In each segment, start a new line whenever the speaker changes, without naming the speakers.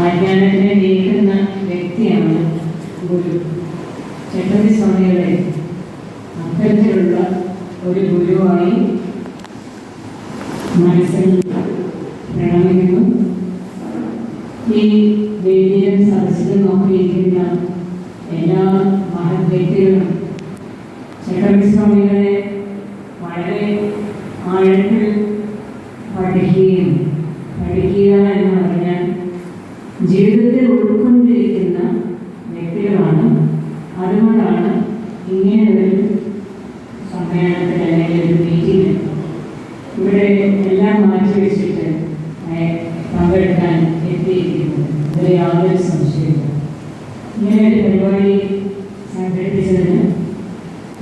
ആജ്ഞാനത്തിനെ നീക്കുന്ന വ്യക്തിയാണ് ഗുരു. ചട്ടമ്പി സ്വാമികളെ അത്തരത്തിലുള്ള ഒരു ഗുരുവായി മനസ്സിൽ പ്രണമിക്കുന്നു. ഈ വേദിയിലും സദസ്സിലും നോക്കിയിരിക്കുന്ന എല്ലാ മഹത് വ്യക്തികളും ചട്ടമ്പി സ്വാമികളെ വളരെ ആഴത്തിൽ പഠിക്കുക എന്ന് പറഞ്ഞാൽ ജീവിതത്തിൽ ഉൾക്കൊണ്ടിരിക്കുന്ന വ്യക്തികളാണ്. അതുകൊണ്ടാണ് ഇങ്ങനെ ഒരു സമ്മേളനത്തിൽ അല്ലെങ്കിൽ ഒരു മീറ്റിംഗ് ഇവിടെ എല്ലാം മാറ്റിവെച്ചിട്ട് പങ്കെടുക്കാൻ എത്തിയിരിക്കുന്നത്. ഇതിൽ യാതൊരു സംശയമില്ല. ഇങ്ങനെ ഒരു പരിപാടി സംഘടിപ്പിച്ചതിന്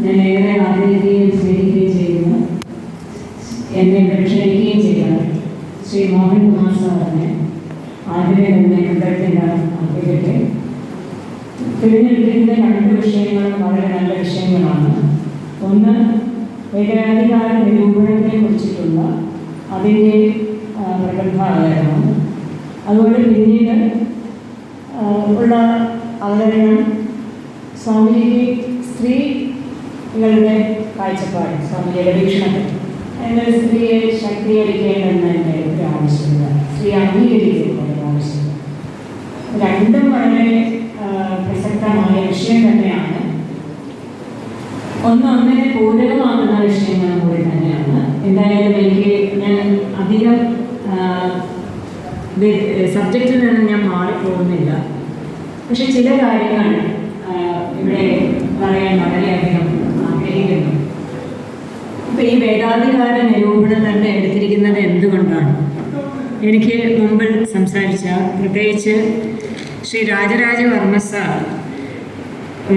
ഞാൻ ഏറെ ആദരിക്കുകയും സ്നേഹിക്കുകയും ചെയ്യുന്നു. എന്നെ ക്ഷണിക്കുകയും ചെയ്യുന്നത് ശ്രീ മോഹൻ കുമാർ സാറിനെ ആദ്യമേ തന്നെ കണ്ടെത്തില്ല അർപ്പിക്കട്ടെ. തിരഞ്ഞെടുത്തിരുന്ന 2 വിഷയങ്ങളും വളരെ നല്ല വിഷയങ്ങളാണ്. ഒന്ന്, വേദാധികാര നിരൂപണത്തെ കുറിച്ചിട്ടുള്ള അതിൻ്റെ പ്രഗത്ഭാവതരണം, അതുകൊണ്ട് പിന്നീട് ഉള്ള അവതരണം സ്വാമിജിക്ക് സ്ത്രീകളുടെ കാഴ്ചപ്പാട്, സ്വാമിജിയുടെ വീക്ഷണത്തിൽ എന്നാൽ സ്ത്രീയെ ശക്തീകരിക്കേണ്ടെന്നതിൻ്റെ ഒരു ആവശ്യമില്ല, സ്ത്രീ അംഗീകരിക്കേണ്ട ഒരു ആവശ്യമില്ല. രണ്ടും വളരെ പ്രസക്തമായ വിഷയം തന്നെയാണ്. ഒന്നിനെ പൂരകമാകുന്ന വിഷയങ്ങളും കൂടി തന്നെയാണ്. എന്തായാലും ഞാൻ അധികം സബ്ജക്റ്റിൽ നിന്ന് ഞാൻ മാറിപ്പോകുന്നില്ല. പക്ഷെ ചില കാര്യങ്ങൾ ഇവിടെ പറയാൻ വളരെയധികം ആഗ്രഹിക്കുന്നു. ഇപ്പം ഈ വേദാധികാര നിരൂപണം തന്നെ എടുത്തിരിക്കുന്നത് എന്തുകൊണ്ടാണ്? എനിക്ക് മുമ്പിൽ സംസാരിച്ച പ്രത്യേകിച്ച് ശ്രീ രാജരാജവർമ്മ സാർ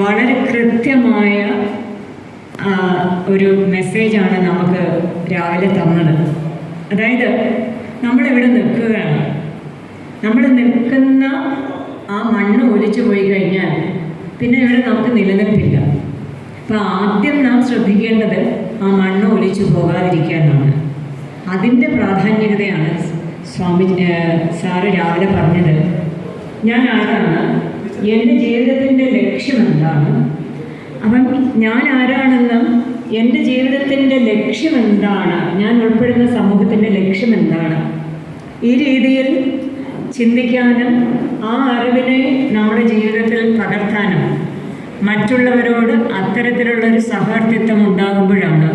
വളരെ കൃത്യമായ ഒരു മെസ്സേജാണ് നമുക്ക് രാവിലെ തന്നത്. അതായത് നമ്മളിവിടെ നിൽക്കുകയാണ്, നമ്മൾ നിൽക്കുന്ന ആ മണ്ണ് ഒലിച്ചു പോയി കഴിഞ്ഞാൽ പിന്നെ ഇവിടെ നമുക്ക് നിലനിൽപ്പില്ല. അപ്പം ആദ്യം നാം ശ്രദ്ധിക്കേണ്ടത് ആ മണ്ണ് ഒലിച്ചു പോകാതിരിക്കാനാണ്. അതിൻ്റെ പ്രാധാന്യതയാണ് സാറ് രാവിലെ പറഞ്ഞത്. ഞാൻ ആരാണ്, എൻ്റെ ജീവിതത്തിൻ്റെ ലക്ഷ്യം എന്താണ്, അപ്പം ഞാൻ ആരാണെന്നും എൻ്റെ ജീവിതത്തിൻ്റെ ലക്ഷ്യം എന്താണ്, ഞാൻ ഉൾപ്പെടുന്ന സമൂഹത്തിൻ്റെ ലക്ഷ്യം എന്താണ്, ഈ രീതിയിൽ ചിന്തിക്കാനും ആ അറിവിനെ നമ്മുടെ ജീവിതത്തിൽ പകർത്താനും മറ്റുള്ളവരോട് അത്തരത്തിലുള്ളൊരു സഹവർത്തിത്വം ഉണ്ടാകുമ്പോഴാണ്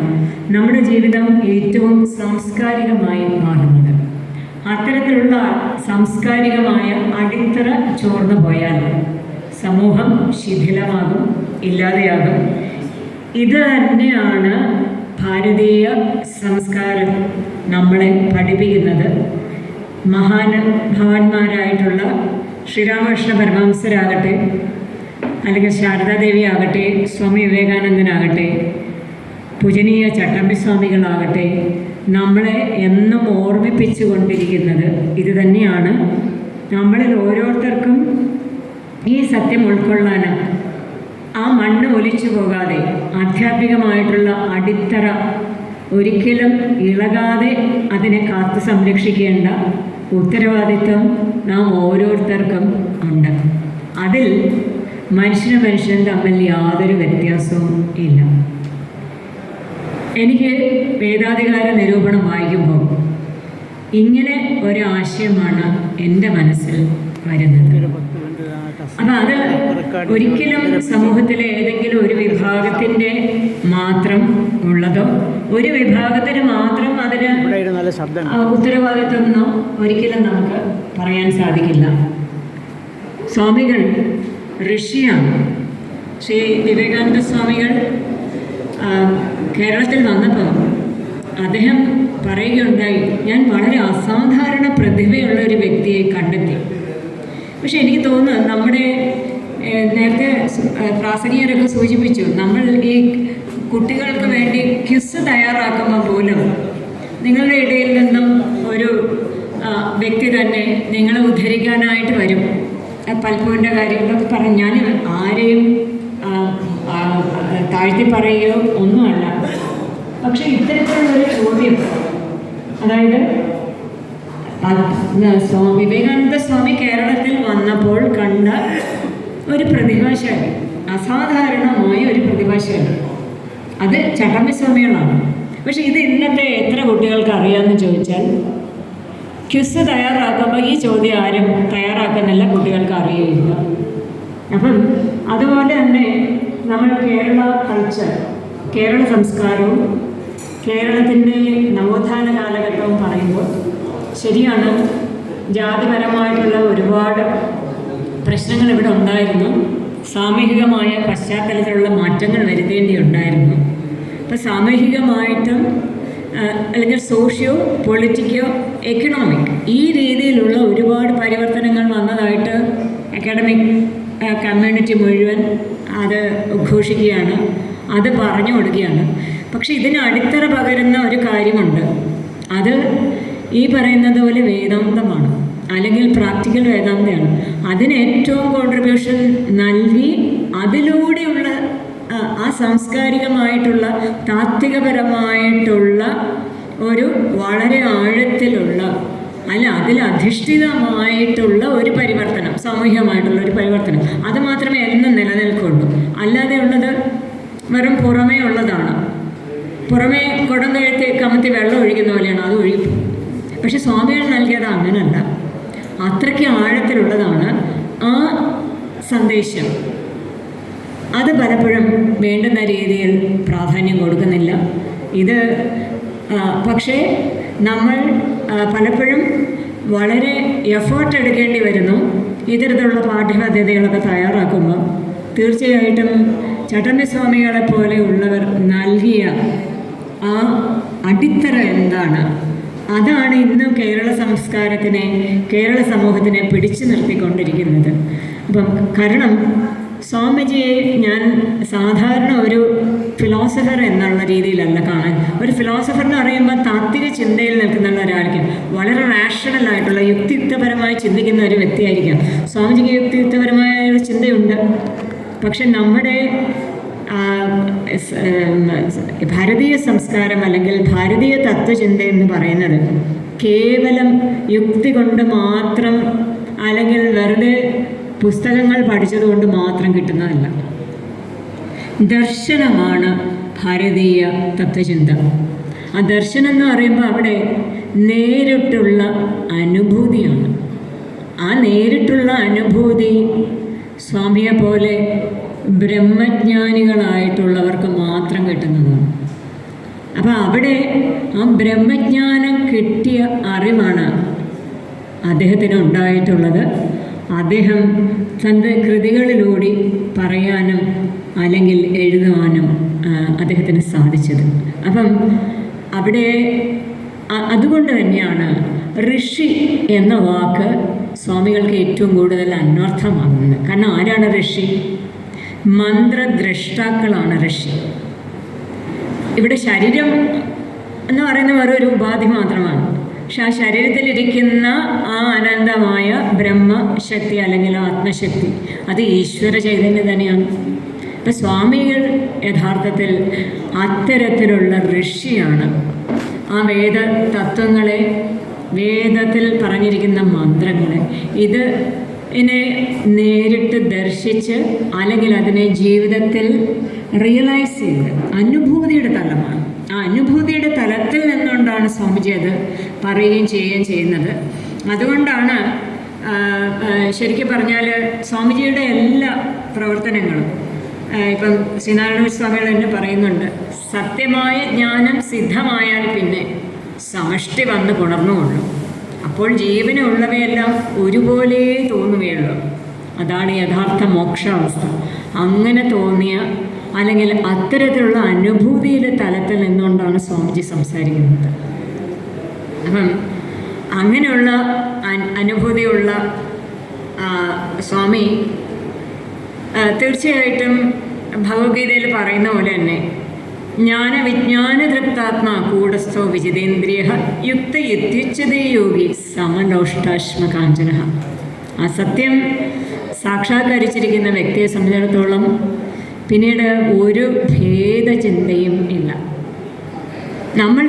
നമ്മുടെ ജീവിതം ഏറ്റവും സാംസ്കാരികമായി മാറുന്നത്. അത്തരത്തിലുള്ള സാംസ്കാരികമായ അടിത്തറ ചോർന്നു പോയാൽ സമൂഹം ശിഥിലമാകും, ഇല്ലാതെയാകും. ഇത് തന്നെയാണ് ഭാരതീയ സംസ്കാരം നമ്മളെ പഠിപ്പിക്കുന്നത്. മഹാന്മാരായിട്ടുള്ള ശ്രീരാമകൃഷ്ണ പരമഹംസരാകട്ടെ, അല്ലെങ്കിൽ ശാരദാദേവി ആകട്ടെ, സ്വാമി വിവേകാനന്ദനാകട്ടെ, പൂജനീയ ചട്ടമ്പി സ്വാമികളാകട്ടെ, നമ്മളെ എന്നും ഓർമ്മിപ്പിച്ചു കൊണ്ടിരിക്കുന്നത് ഇത് തന്നെയാണ്. നമ്മളിൽ ഓരോരുത്തർക്കും ഈ സത്യം ഉൾക്കൊള്ളാൻ ആ മണ്ണ് ഒലിച്ചു പോകാതെ ആധ്യാത്മികമായിട്ടുള്ള അടിത്തറ ഒരിക്കലും ഇളകാതെ അതിനെ കാത്തു സംരക്ഷിക്കേണ്ട ഉത്തരവാദിത്വം നാം ഓരോരുത്തർക്കും ഉണ്ട്. അതിൽ മനുഷ്യനും തമ്മിൽ യാതൊരു വ്യത്യാസവും ഇല്ല. എനിക്ക് വേദാധികാര നിരൂപണം വായിക്കുമ്പോൾ ഇങ്ങനെ ഒരാശയമാണ് എൻ്റെ മനസ്സിൽ വരുന്നത്. അപ്പം അത് ഒരിക്കലും സമൂഹത്തിലെ ഏതെങ്കിലും ഒരു വിഭാഗത്തിൻ്റെ മാത്രം ഉള്ളതോ ഒരു വിഭാഗത്തിന് മാത്രം അതിന് ഉത്തരവാദിത്വമെന്നോ ഒരിക്കലും നമുക്ക് പറയാൻ സാധിക്കില്ല. സ്വാമികൾ ഋഷിയാണ്. ശ്രീ വിവേകാനന്ദ സ്വാമികൾ കേരളത്തിൽ വന്നപ്പോൾ അദ്ദേഹം പറയുകയുണ്ടായി, ഞാൻ വളരെ അസാധാരണ പ്രതിഭയുള്ള ഒരു വ്യക്തിയെ കണ്ടെത്തി. പക്ഷെ എനിക്ക് തോന്നുന്നു നമ്മുടെ നേരത്തെ പ്രാസംഗികരൊക്കെ സൂചിപ്പിച്ചു, നമ്മൾ ഈ കുട്ടികൾക്ക് വേണ്ടി ക്വിസ് തയ്യാറാക്കുമ്പോൾ പോലും നിങ്ങളുടെ ഇടയിൽ നിന്നും ഒരു വ്യക്തി തന്നെ നിങ്ങളെ ഉദ്ധരിക്കാനായിട്ട് വരും. പലപ്പോഴും കാര്യങ്ങളൊക്കെ പറഞ്ഞ് ഞാൻ ആരെയും താഴ്ത്തി പറയുകയോ ഒന്നുമല്ല. പക്ഷെ ഇത്തരത്തിലുള്ളൊരു ചോദ്യം, അതായത് വിവേകാനന്ദ സ്വാമി കേരളത്തിൽ പ്രതിഭാശാലി, അസാധാരണമായ ഒരു പ്രതിഭാശാലി. അത് ചട്ടമ്പിസ്വാമികളാണ്. പക്ഷെ ഇത് ഇന്നത്തെ എത്ര കുട്ടികൾക്ക് അറിയാമെന്ന് ചോദിച്ചാൽ, ക്വിസ് തയ്യാറാക്കുമ്പോൾ ഈ ചോദ്യം ആരും തയ്യാറാക്കുന്നില്ല, കുട്ടികൾക്ക് അറിയില്ല. അപ്പം അതുപോലെ തന്നെ നമ്മൾ കേരള കൾച്ചർ, കേരള സംസ്കാരവും കേരളത്തിൻ്റെ നവോത്ഥാന കാലഘട്ടവും പറയുമ്പോൾ ശരിയാണ്, ജാതിപരമായിട്ടുള്ള ഒരുപാട് പ്രശ്നങ്ങൾ ഇവിടെ ഉണ്ടായിരുന്നു. സാമൂഹികമായ പശ്ചാത്തലത്തിലുള്ള മാറ്റങ്ങൾ വരുത്തേണ്ടിയുണ്ടായിരുന്നു. അപ്പോൾ സാമൂഹികമായിട്ടും അല്ലെങ്കിൽ സോഷ്യോ പൊളിറ്റിക്കോ എക്കണോമിക് ഈ രീതിയിലുള്ള ഒരുപാട് പരിവർത്തനങ്ങൾ വന്നതായിട്ട് അക്കാഡമിക് കമ്മ്യൂണിറ്റി മുഴുവൻ അത് ഉദ്ഘോഷിക്കുകയാണ്, അത് പറഞ്ഞു കൊടുക്കുകയാണ്. പക്ഷെ ഇതിന് അടിത്തറ പകരുന്ന ഒരു കാര്യമുണ്ട്. അത് ഈ പറയുന്നത് പോലെ വേദാന്തമാണ്, അല്ലെങ്കിൽ പ്രാക്ടിക്കൽ വേദാന്തമാണ്. അതിന് ഏറ്റവും കോൺട്രിബ്യൂഷൻ നൽകി അതിലൂടെയുള്ള ആ സാംസ്കാരികമായിട്ടുള്ള താത്വികപരമായിട്ടുള്ള ഒരു വളരെ ആഴത്തിലുള്ള അതിലധിഷ്ഠിതമായിട്ടുള്ള ഒരു പരിവർത്തനം, സാമൂഹികമായിട്ടുള്ള ഒരു പരിവർത്തനം, അത് മാത്രമേ എന്നും നിലനിൽക്കുള്ളൂ. അല്ലാതെ ഉള്ളത് വെറും പുറമേ ഉള്ളതാണ്. പുറമേ കുടം കമത്തി വെള്ളം ഒഴിക്കുന്ന പോലെയാണ്, അത് ഒഴുകി. പക്ഷെ സ്വാമികൾ നൽകിയത് അങ്ങനല്ല, അത്രയ്ക്ക് ആഴത്തിലുള്ളതാണ് ആ സന്ദേശം. അത് പലപ്പോഴും വേണ്ടുന്ന രീതിയിൽ പ്രാധാന്യം കൊടുക്കുന്നില്ല. ഇത് പക്ഷേ നമ്മൾ പലപ്പോഴും വളരെ എഫേർട്ട് എടുക്കേണ്ടി വരുന്നു ഇത്തരത്തിലുള്ള പാഠ്യപദ്ധതികളൊക്കെ തയ്യാറാക്കുമ്പോൾ. തീർച്ചയായിട്ടും ചട്ടമ്പിസ്വാമികളെ പോലെയുള്ളവർ നൽകിയ ആ അടിത്തറ എന്താണ്, അതാണ് ഇന്നും കേരള സംസ്കാരത്തിനെ, കേരള സമൂഹത്തിനെ പിടിച്ചു നിർത്തിക്കൊണ്ടിരിക്കുന്നത്. അപ്പം കാരണം സ്വാമിജിയെ ഞാൻ സാധാരണ ഒരു ഫിലോസഫർ എന്നുള്ള രീതിയിലല്ല കാണാൻ. ഒരു ഫിലോസഫർ എന്ന് പറയുമ്പോൾ താത്വിക ചിന്തയിൽ നിൽക്കുന്ന ഒരാൾക്ക്, വളരെ റാഷണലായിട്ടുള്ള യുക്തിയുക്തപരമായി ചിന്തിക്കുന്ന ഒരു വ്യക്തിയായിരിക്കാം. സ്വാമിജിക്ക് യുക്തിയുക്തപരമായ ഒരു ചിന്തയുണ്ട്. പക്ഷെ നമ്മുടെ ഭാരതീയ സംസ്കാരം അല്ലെങ്കിൽ ഭാരതീയ തത്വചിന്ത എന്ന് പറയുന്നത് കേവലം യുക്തി കൊണ്ട് മാത്രം അല്ലെങ്കിൽ വെറുതെ പുസ്തകങ്ങൾ പഠിച്ചതുകൊണ്ട് മാത്രം കിട്ടുന്നതല്ല. ദർശനമാണ് ഭാരതീയ തത്വചിന്ത. ആ ദർശനം എന്ന് പറയുമ്പോൾ അവിടെ നേരിട്ടുള്ള അനുഭൂതിയാണ്. ആ നേരിട്ടുള്ള അനുഭൂതി സ്വാമിയെ പോലെ ബ്രഹ്മജ്ഞാനികളായിട്ടുള്ളവർക്ക് മാത്രം കിട്ടുന്നതാണ്. അപ്പോൾ അവിടെ ആ ബ്രഹ്മജ്ഞാനം കിട്ടിയ അറിവാണ് അദ്ദേഹത്തിന് ഉണ്ടായിട്ടുള്ളത്. അദ്ദേഹം തൻ്റെ കൃതികളിലൂടെ പറയാനും അല്ലെങ്കിൽ എഴുതുവാനും അദ്ദേഹത്തിന് സാധിച്ചത്. അപ്പം അവിടെ അതുകൊണ്ട് തന്നെയാണ് ഋഷി എന്ന വാക്ക് സ്വാമികൾക്ക് ഏറ്റവും കൂടുതൽ അന്വർത്ഥമാകുന്നത്. കാരണം ആരാണ് ഋഷി? മന്ത്രദ്രഷ്ടാക്കളാണ് ഋഷി. ഇവിടെ ശരീരം എന്ന് പറയുന്ന വേറൊരു ഉപാധി മാത്രമാണ്. പക്ഷെ ആ ശരീരത്തിലിരിക്കുന്ന ആ അനന്തമായ ബ്രഹ്മശക്തി അല്ലെങ്കിൽ ആത്മശക്തി, അത് ഈശ്വര ചൈതന്യം തന്നെയാണ്. ഇപ്പം സ്വാമികൾ യഥാർത്ഥത്തിൽ അത്തരത്തിലുള്ള ഋഷിയാണ്. ആ വേദ തത്വങ്ങളെ, വേദത്തിൽ പറഞ്ഞിരിക്കുന്ന മന്ത്രങ്ങളെ ഇതിനെ നേരിട്ട് ദർശിച്ച് അല്ലെങ്കിൽ അതിനെ ജീവിതത്തിൽ റിയലൈസ് ചെയ്ത് അനുഭൂതിയുടെ തലമാണ്. ആ അനുഭൂതിയുടെ തലത്തിൽ നിന്നുകൊണ്ടാണ് സ്വാമിജി അത് പറയുകയും ചെയ്യുകയും ചെയ്യുന്നത്. അതുകൊണ്ടാണ് ശരിക്കും പറഞ്ഞാൽ സ്വാമിജിയുടെ എല്ലാ പ്രവർത്തനങ്ങളും ഇപ്പം ശ്രീനാരായണ സ്വാമികൾ തന്നെ പറയുന്നുണ്ട്, സത്യമായ ജ്ഞാനം സിദ്ധമായാൽ പിന്നെ സമഷ്ടി വന്ന് പുണർന്നുകൊള്ളു. അപ്പോൾ ജീവനുള്ളവയെല്ലാം ഒരുപോലെ തോന്നുകയുള്ളൂ. അതാണ് യഥാർത്ഥ മോക്ഷാവസ്ഥ. അങ്ങനെ തോന്നിയ അല്ലെങ്കിൽ അത്തരത്തിലുള്ള അനുഭൂതിയുടെ തലത്തിൽ നിന്നുകൊണ്ടാണ് സ്വാമിജി സംസാരിക്കുന്നത്. അപ്പം അങ്ങനെയുള്ള അനുഭൂതിയുള്ള സ്വാമി തീർച്ചയായിട്ടും ഭഗവത്ഗീതയിൽ പറയുന്ന പോലെ തന്നെ ജ്ഞാനവിജ്ഞാന തൃപ്താത്മാ കൂടസ്ഥോ വിജിതേന്ദ്രിയ യുക്ത യുത്യുച്ഛതേ യോഗി സമലോഷ്ടാശ്മകാഞ്ചന. ആ സത്യം സാക്ഷാത്കരിച്ചിരിക്കുന്ന വ്യക്തിയെ സംബന്ധിച്ചിടത്തോളം പിന്നീട് ഒരു ഭേദചിന്തയും ഇല്ല. നമ്മൾ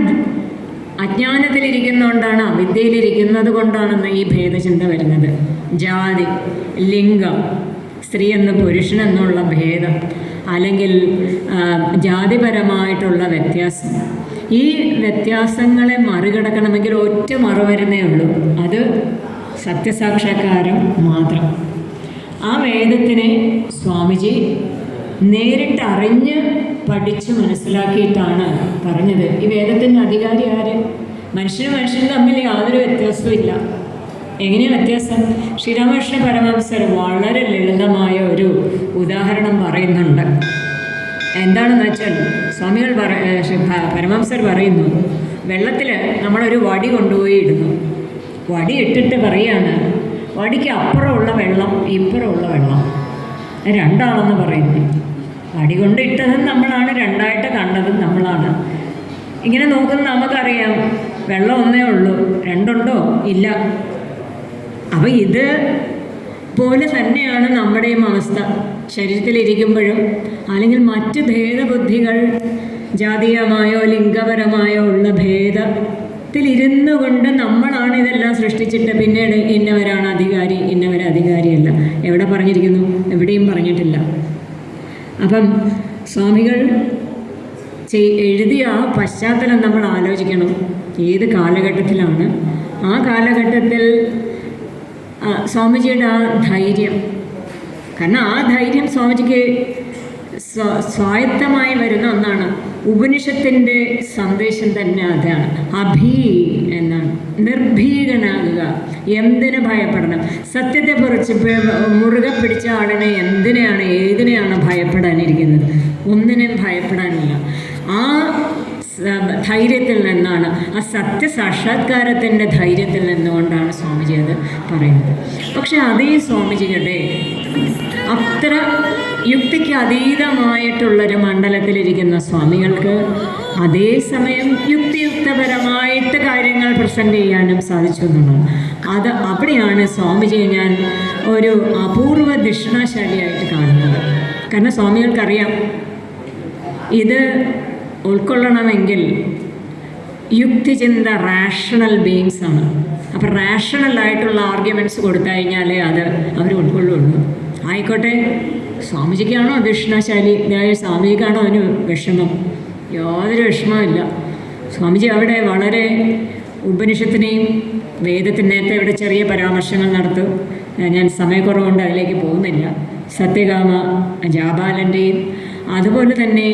അജ്ഞാനത്തിലിരിക്കുന്നതുകൊണ്ടാണ്, അവിദ്യയിലിരിക്കുന്നത് കൊണ്ടാണെന്ന് ഈ ഭേദചിന്ത വരുന്നത്. ജാതി, ലിംഗം, സ്ത്രീ എന്ന് പുരുഷനെന്നുള്ള ഭേദം, അല്ലെങ്കിൽ ജാതിപരമായിട്ടുള്ള വ്യത്യാസം, ഈ വ്യത്യാസങ്ങളെ മറികടക്കണമെങ്കിൽ ഒറ്റ മറുവരുന്നേ ഉള്ളൂ, അത് സത്യസാക്ഷാത്കാരം മാത്രം. ആ വേദത്തിനെ സ്വാമിജി നേരിട്ട് അറിഞ്ഞ് പഠിച്ച് മനസ്സിലാക്കിയിട്ടാണ് പറഞ്ഞത്. ഈ വേദത്തിൻ്റെ അധികാരി ആര്? മനുഷ്യനും തമ്മിൽ യാതൊരു വ്യത്യാസവും ഇല്ല. എങ്ങനെയാണ് വ്യത്യാസം? ശ്രീരാമകൃഷ്ണ പരമഹംസർ വളരെ ലളിതമായ ഒരു ഉദാഹരണം പറയുന്നുണ്ട്. എന്താണെന്ന് വെച്ചാൽ സ്വാമികൾ പരമഹംസർ പറയുന്നു, വെള്ളത്തിൽ നമ്മളൊരു വടി കൊണ്ടുപോയി ഇടുന്നു. വടി ഇട്ടിട്ട് പറയാണ്, വടിക്ക് അപ്പുറമുള്ള വെള്ളം ഇപ്പുറമുള്ള വെള്ളം രണ്ടാണെന്ന് പറയുന്നു. വടി കൊണ്ട് ഇട്ടതും നമ്മളാണ്, രണ്ടായിട്ട് കണ്ടതും നമ്മളാണ്. ഇങ്ങനെ നോക്കുന്നത് നമുക്കറിയാം, വെള്ളം ഒന്നേ ഉള്ളൂ, രണ്ടുണ്ടോ? ഇല്ല. അപ്പോൾ ഇത് പോലെ തന്നെയാണ് നമ്മുടെയും അവസ്ഥ. ശരീരത്തിലിരിക്കുമ്പോഴും അല്ലെങ്കിൽ മറ്റ് ഭേദബുദ്ധികൾ ജാതീയമായോ ലിംഗപരമായോ ഉള്ള ഭേദത്തിലിരുന്നു കൊണ്ട് നമ്മളാണ് ഇതെല്ലാം സൃഷ്ടിച്ചിട്ട് പിന്നീട് ഇന്നവരാണ് അധികാരി, ഇന്നവർ അധികാരിയല്ല. എവിടെ പറഞ്ഞിരിക്കുന്നു? എവിടെയും പറഞ്ഞിട്ടില്ല. അപ്പം സ്വാമികൾ എഴുതിയ ആ പശ്ചാത്തലം നമ്മൾ ആലോചിക്കണം. ഏത് കാലഘട്ടത്തിലാണ്? ആ കാലഘട്ടത്തിൽ സ്വാമിജിയുടെ ആ ധൈര്യം, കാരണം ആ ധൈര്യം സ്വാമിജിക്ക് സ്വായത്തമായി വരുന്ന ഒന്നാണ്. ഉപനിഷത്തിൻ്റെ സന്ദേശം തന്നെ അതാണ്. അഭി എന്നാണ്, നിർഭീകനാകുക. എന്തിനു ഭയപ്പെടണം? സത്യത്തെക്കുറിച്ച് മുറുകെ പിടിച്ച ആളിനെ ഏതിനെയാണ് ഭയപ്പെടാനിരിക്കുന്നത്? ഒന്നിനും ഭയപ്പെടാനില്ല. ആ ധൈര്യത്തിൽ നിന്നാണ്, ആ സത്യസാക്ഷാത്കാരത്തിൻ്റെ ധൈര്യത്തിൽ നിന്നുകൊണ്ടാണ് സ്വാമിജി അത് പറയുന്നത്. പക്ഷെ അതേ സ്വാമിജിയുടെ അത്ര യുക്തിക്ക് അതീതമായിട്ടുള്ളൊരു മണ്ഡലത്തിലിരിക്കുന്ന സ്വാമികൾക്ക് അതേസമയം യുക്തിയുക്തപരമായിട്ട് കാര്യങ്ങൾ പ്രസൻറ്റ് ചെയ്യാനും സാധിച്ചു എന്നുള്ളത്. അവിടെയാണ് സ്വാമിജിയെ ഞാൻ ഒരു അപൂർവ ദക്ഷിണാശാലിയായിട്ട് കാണുന്നത്. കാരണം സ്വാമികൾക്കറിയാം, ഇത് ഉൾക്കൊള്ളണമെങ്കിൽ യുക്തിചിന്ത റാഷണൽ ബീയിങ്സ് ആണ്. അപ്പോൾ റാഷണലായിട്ടുള്ള ആർഗ്യുമെൻറ്റ്സ് കൊടുത്തു കഴിഞ്ഞാൽ അത് അവർ ഉൾക്കൊള്ളുള്ളൂ. ആയിക്കോട്ടെ, സ്വാമിജിക്കാണോ ദക്ഷിണാശാലി, സ്വാമിജിക്കാണോ അതിന് വിഷമം? യാതൊരു വിഷമമില്ല. സ്വാമിജി അവിടെ വളരെ ഉപനിഷത്തിനെയും വേദത്തിന് നേരത്തെ ഇവിടെ ചെറിയ പരാമർശങ്ങൾ നടത്തും. ഞാൻ സമയക്കുറവുകൊണ്ട് അതിലേക്ക് പോകുന്നില്ല. സത്യകാമ ജാബാലൻ്റെയും അതുപോലെ തന്നെ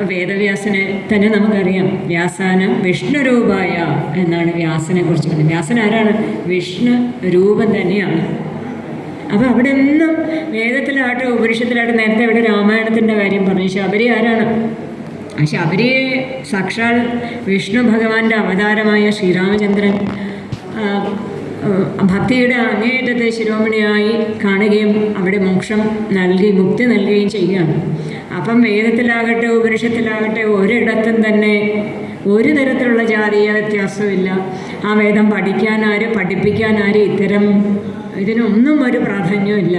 വേദവ്യാസനെ തന്നെ നമുക്കറിയാം. വ്യാസാനം വിഷ്ണുരൂപായ എന്നാണ് വ്യാസനെ കുറിച്ച് പറയുന്നത്. വ്യാസൻ ആരാണ്? വിഷ്ണു രൂപം തന്നെയാണ്. അപ്പോൾ അവിടെ ഒന്നും വേദത്തിലായിട്ട് ഉപനിഷത്തിലായിട്ട് നേരത്തെ ഇവിടെ രാമായണത്തിൻ്റെ കാര്യം പറഞ്ഞു. ശബരി ആരാണ്? ആ ശബരിയെ സാക്ഷാൽ വിഷ്ണു ഭഗവാന്റെ അവതാരമായ ശ്രീരാമചന്ദ്രൻ ഭക്തിയുടെ അങ്ങേയറ്റത്തെ ശിരോമണിയായി കാണുകയും അവിടെ മോക്ഷം നൽകി മുക്തി നൽകുകയും ചെയ്യുകയാണ്. അപ്പം വേദത്തിലാകട്ടെ ഉപനിഷത്തിലാകട്ടെ ഒരിടത്തും തന്നെ ഒരു തരത്തിലുള്ള ജാതീയ വ്യത്യാസമില്ല. ആ വേദം പഠിപ്പിക്കാനാര് ഇതിനൊന്നും ഒരു പ്രാധാന്യമില്ല.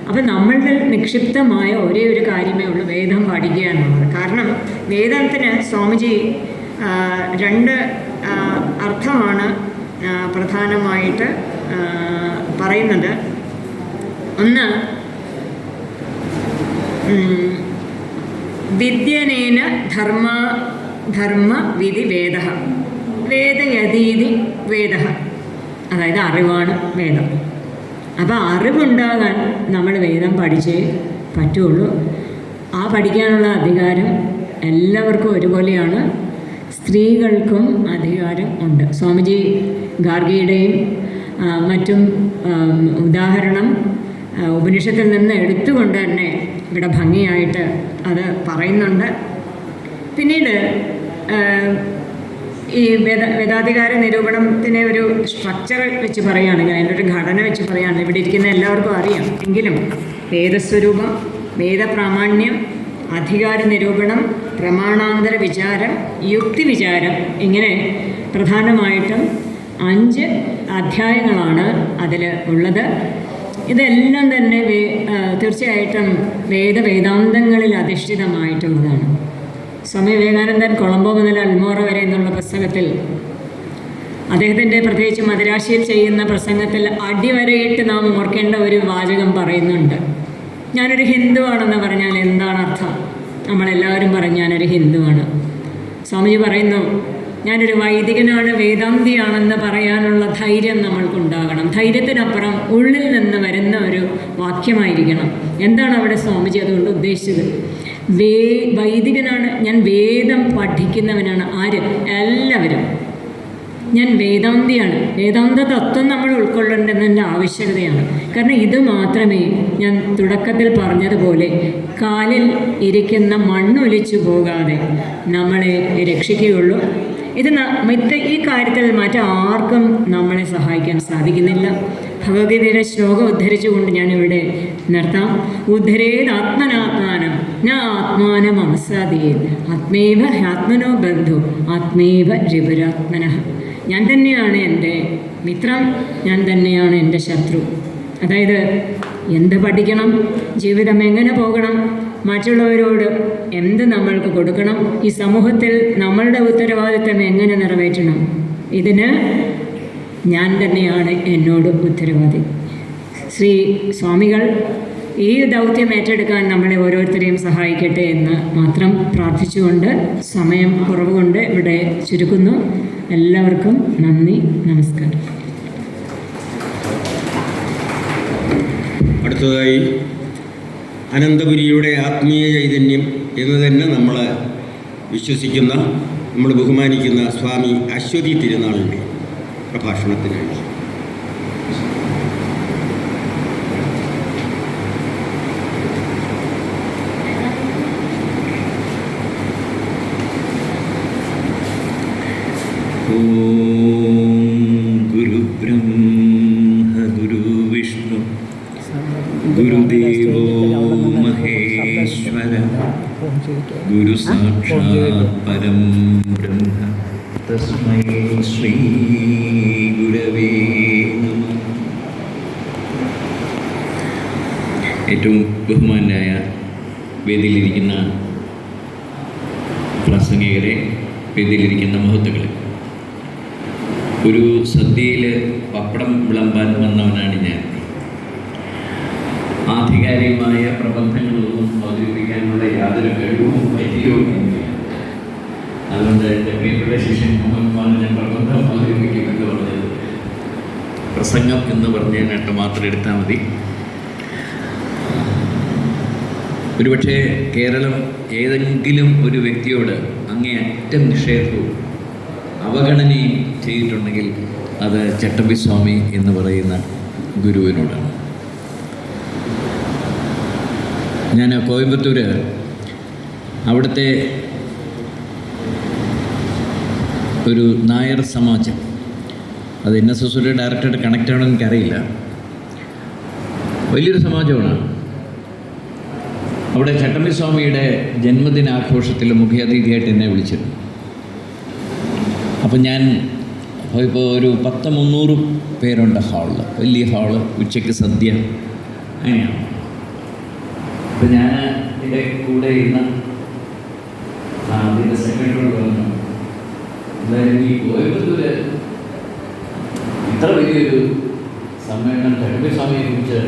അപ്പം നമ്മളുടെ നിക്ഷിപ്തമായ ഒരേ ഒരു കാര്യമേ ഉള്ളൂ, വേദം പഠിക്കുക എന്നുള്ളത്. കാരണം വേദത്തിന് സ്വാമിജി രണ്ട് അർത്ഥമാണ് പ്രധാനമായിട്ട് പറയുന്നത്. ഒന്ന്, വിദ്യനേന ധർമ്മ വിധി വേദ, വേദയതീതി വേദ, അതായത് അറിവാണ് വേദം. അപ്പോൾ അറിവുണ്ടാകാൻ നമ്മൾ വേദം പഠിച്ചേ പറ്റുള്ളൂ. ആ പഠിക്കാനുള്ള അധികാരം എല്ലാവർക്കും ഒരുപോലെയാണ്. സ്ത്രീകൾക്കും അധികാരം ഉണ്ട്. സ്വാമിജി ഗാർഗിയുടെയും മറ്റും ഉദാഹരണം ഉപനിഷത്തിൽ നിന്ന് എടുത്തുകൊണ്ട് തന്നെ ഇവിടെ ഭംഗിയായിട്ട് അത് പറയുന്നുണ്ട്. പിന്നീട് ഈ വേദാധികാര നിരൂപണത്തിനെ ഒരു സ്ട്രക്ചർ വെച്ച് പറയുകയാണെങ്കിൽ, അതിൻ്റെ ഒരു ഘടന വെച്ച് പറയുകയാണെങ്കിൽ ഇവിടെ ഇരിക്കുന്ന എല്ലാവർക്കും അറിയാം. എങ്കിലും വേദസ്വരൂപം, വേദപ്രാമാണ്യം, അധികാര നിരൂപണം, പ്രമാണാന്തര വിചാരം, യുക്തിവിചാരം, ഇങ്ങനെ പ്രധാനമായിട്ടും 5 അധ്യായങ്ങളാണ് അതിൽ ഉള്ളത്. ഇതെല്ലാം തന്നെ തീർച്ചയായിട്ടും വേദാന്തങ്ങളിൽ അധിഷ്ഠിതമായിട്ടുള്ളതാണ്. സ്വാമി വിവേകാനന്ദൻ കൊളംബോ മുതൽ അൽമോറ വരെ എന്നുള്ള പുസ്തകത്തിൽ അദ്ദേഹത്തിൻ്റെ പ്രത്യേകിച്ച് മദിരാശിയിൽ ചെയ്യുന്ന പ്രസംഗത്തിൽ അടിവരയിട്ട് നാം ഓർക്കേണ്ട ഒരു വാചകം പറയുന്നുണ്ട്. ഞാനൊരു ഹിന്ദുവാണെന്ന് പറഞ്ഞാൽ എന്താണ് അർത്ഥം? നമ്മളെല്ലാവരും പറയും ഞാനൊരു ഹിന്ദുവാണ്. സ്വാമിജി പറയുന്നു ഞാനൊരു വൈദികനാണ്, വേദാന്തിയാണെന്ന് പറയാനുള്ള ധൈര്യം നമ്മൾക്കുണ്ടാകണം. ധൈര്യത്തിനപ്പുറം ഉള്ളിൽ നിന്ന് വരുന്ന ഒരു വാക്യമായിരിക്കണം. എന്താണ് അവിടെ സ്വാമിജി അതുകൊണ്ട് ഉദ്ദേശിച്ചത്? വൈദികനാണ്, ഞാൻ വേദം പഠിക്കുന്നവനാണ്. ആര്? എല്ലാവരും. ഞാൻ വേദാന്തിയാണ്. വേദാന്ത തത്വം നമ്മൾ ഉൾക്കൊള്ളേണ്ടതിൻ്റെ ആവശ്യകതയാണ്. കാരണം ഇത് മാത്രമേ ഞാൻ തുടക്കത്തിൽ പറഞ്ഞതുപോലെ കാലിൽ ഇരിക്കുന്ന മണ്ണൊലിച്ചു പോകാതെ നമ്മളെ രക്ഷിക്കുകയുള്ളൂ. ഈ കാര്യത്തിൽ മറ്റാർക്കും നമ്മളെ സഹായിക്കാൻ സാധിക്കുന്നില്ല. ഭഗവത്ഗീതയിലെ ശ്ലോകം ഉദ്ധരിച്ചുകൊണ്ട് ഞാനിവിടെ നിർത്താം. ഉദ്ധരേത് ആത്മനാത്മാനം ന ആത്മാനം അവസാദിയേത് ആത്മേവ ആത്മനോ ബന്ധു ആത്മേവ രിപുരാത്മനഃ. ഞാൻ തന്നെയാണ് എൻ്റെ മിത്രം, ഞാൻ തന്നെയാണ് എൻ്റെ ശത്രു. അതായത് എന്ത് പഠിക്കണം, ജീവിതം എങ്ങനെ പോകണം, മറ്റുള്ളവരോട് എന്ത് നമ്മൾക്ക് കൊടുക്കണം, ഈ സമൂഹത്തിൽ നമ്മളുടെ ഉത്തരവാദിത്തം എങ്ങനെ നിറവേറ്റണം, ഇതിന് ഞാൻ തന്നെയാണ് എന്നോട് ഉത്തരവാദി. ശ്രീ സ്വാമികൾ ഈ ദൗത്യം ഏറ്റെടുക്കാൻ നമ്മളെ ഓരോരുത്തരെയും സഹായിക്കട്ടെ എന്ന് മാത്രം പ്രാർത്ഥിച്ചുകൊണ്ട് സമയം കുറവുകൊണ്ട് ഇവിടെ ചുരുക്കുന്നു. എല്ലാവർക്കും നന്ദി, നമസ്കാരം.
അടുത്തതായി അനന്തപുരിയുടെ ആത്മീയ ചൈതന്യം എന്ന് തന്നെ നമ്മൾ വിശ്വസിക്കുന്ന, നമ്മൾ ബഹുമാനിക്കുന്ന സ്വാമി അശ്വതി തിരുനാളിൻ്റെ പ്രഭാഷണത്തിനായി ഗുരുദേവോ മഹേശ്വര ഗുരു സാക്ഷാത് പരം ബ്രഹ്മ തസ്മൈ ശ്രീ ഗുരവേ നമഃ. ഏറ്റവും ബഹുമാനായ വേദിയിലിരിക്കുന്ന പ്രാസംഗികരെ, വേദിയിലിരിക്കുന്ന മഹത്തുക്കളെ, ഒരു സദ്യയിൽ പപ്പടം വിളമ്പാൻ വന്നവനാണ് ഞാൻ. ആധികാരികമായ പ്രബന്ധങ്ങളൊന്നും അവതരിപ്പിക്കാനുള്ള യാതൊരു കഴിവും പരിചയവും ഇല്ല. അതുകൊണ്ട് എൻ്റെ പ്രിയപ്പെട്ട ശിഷ്യൻ മുഹമ്മദ് ഞാൻ പ്രബന്ധം അവതരിപ്പിക്കുമെന്ന് പറഞ്ഞത് പ്രസംഗം എന്ന് പറഞ്ഞതിനായിട്ട് മാത്രം എടുത്താൽ മതി. ഒരുപക്ഷെ കേരളം ഏതെങ്കിലും ഒരു വ്യക്തിയോട് അങ്ങേയറ്റം നിഷേധവും അവഗണനയും ചെയ്തിട്ടുണ്ടെങ്കിൽ അത് ചട്ടമ്പി സ്വാമി എന്ന് പറയുന്ന ഗുരുവിനോടാണ്. ഞാൻ കോയമ്പത്തൂർ അവിടുത്തെ ഒരു നായർ സമാജം, അത് NSSയുടെ ഡയറക്ടറായിട്ട് കണക്റ്റ് ആണെന്ന് എനിക്കറിയില്ല, വലിയൊരു സമാജമാണ്. അവിടെ ചട്ടമ്പി സ്വാമിയുടെ ജന്മദിനാഘോഷത്തിൽ മുഖ്യാതിഥിയായിട്ട് എന്നെ വിളിച്ചിരുന്നു. അപ്പം ഞാൻ ഇപ്പോൾ ഒരു 100-300 പേരുണ്ട് ഹാളിൽ, വലിയ ഹാള്, ഉച്ചയ്ക്ക് സദ്യ, അങ്ങനെയാണ്. അപ്പം ഞാൻ എൻ്റെ കൂടെ ഇരുന്ന അതിൻ്റെ സെക്രട്ടറി പറഞ്ഞു, എന്തായാലും ഈ കോയമ്പത്തൂര് ഇത്ര വലിയൊരു സമ്മേളനം ചട്ടമ്പി സ്വാമിയെക്കുറിച്ച്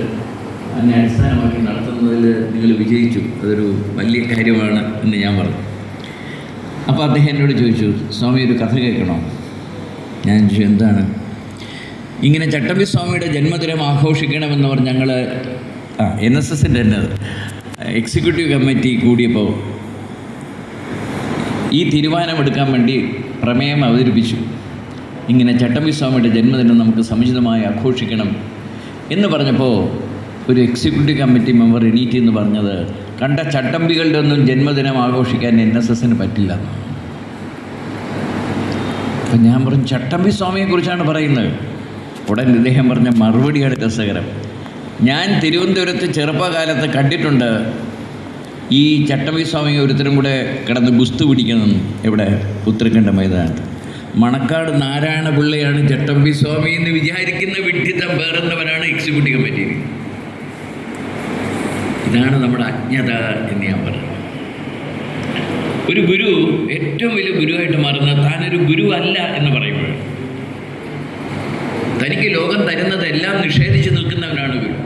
അതിനെ അടിസ്ഥാനമാക്കി നടത്തുന്നതിൽ നിങ്ങൾ വിജയിച്ചു, അതൊരു വലിയ കാര്യമാണ് എന്ന് ഞാൻ പറഞ്ഞു. അപ്പോൾ അദ്ദേഹം എന്നോട് ചോദിച്ചു, സ്വാമി ഒരു കഥ കേൾക്കണോ? ഞാൻ ചോദിച്ചു, എന്താണ്? ഇങ്ങനെ ചട്ടമ്പി സ്വാമിയുടെ ജന്മദിനം ആഘോഷിക്കണമെന്ന് പറഞ്ഞ് ഞങ്ങൾ NSSൻ്റെ തന്നെ എക്സിക്യൂട്ടീവ് കമ്മിറ്റി കൂടിയപ്പോൾ ഈ തീരുമാനമെടുക്കാൻ വേണ്ടി പ്രമേയം അവതരിപ്പിച്ചു. ഇങ്ങനെ ചട്ടമ്പി സ്വാമിയുടെ ജന്മദിനം നമുക്ക് സമുചിതമായി ആഘോഷിക്കണം എന്ന് പറഞ്ഞപ്പോൾ ഒരു എക്സിക്യൂട്ടീവ് കമ്മിറ്റി മെമ്പർ എണീറ്റ് എന്ന് പറഞ്ഞത്, കണ്ട ചട്ടമ്പികളുടെ ഒന്നും ജന്മദിനം ആഘോഷിക്കാൻ NSSന് പറ്റില്ല. അപ്പം ഞാൻ പറഞ്ഞു, ചട്ടമ്പി സ്വാമിയെക്കുറിച്ചാണ് പറയുന്നത്. ഉടൻ ഇദ്ദേഹം പറഞ്ഞ മറുപടിയാണ് രസകരം. ഞാൻ തിരുവനന്തപുരത്ത് ചെറുപ്പകാലത്ത് കണ്ടിട്ടുണ്ട് ഈ ചട്ടമ്പി സ്വാമി ഒരുത്തരും കൂടെ കിടന്ന് ഗുസ്തു പിടിക്കണം. എവിടെ? ഉത്തരക്കണ്ഠ മൈതാനത്ത്. മണക്കാട് നാരായണ പിള്ളയാണ് ചട്ടമ്പി സ്വാമി എന്ന് വിചാരിക്കുന്ന വിഡ്ഢിത്തം വേറെന്നവനാണ് എക്സിക്യൂട്ടീവ് കമ്മിറ്റിയിൽ. ഇതാണ് നമ്മുടെ അജ്ഞത എന്ന് ഞാൻ പറഞ്ഞു. ഒരു ഗുരു ഏറ്റവും വലിയ ഗുരുവായിട്ട് മാറുന്ന താനൊരു ഗുരു അല്ല എന്ന് പറയുമ്പോൾ, തനിക്ക് ലോകം തരുന്നതെല്ലാം നിഷേധിച്ച് നിൽക്കുന്നവനാണ് ഗുരു.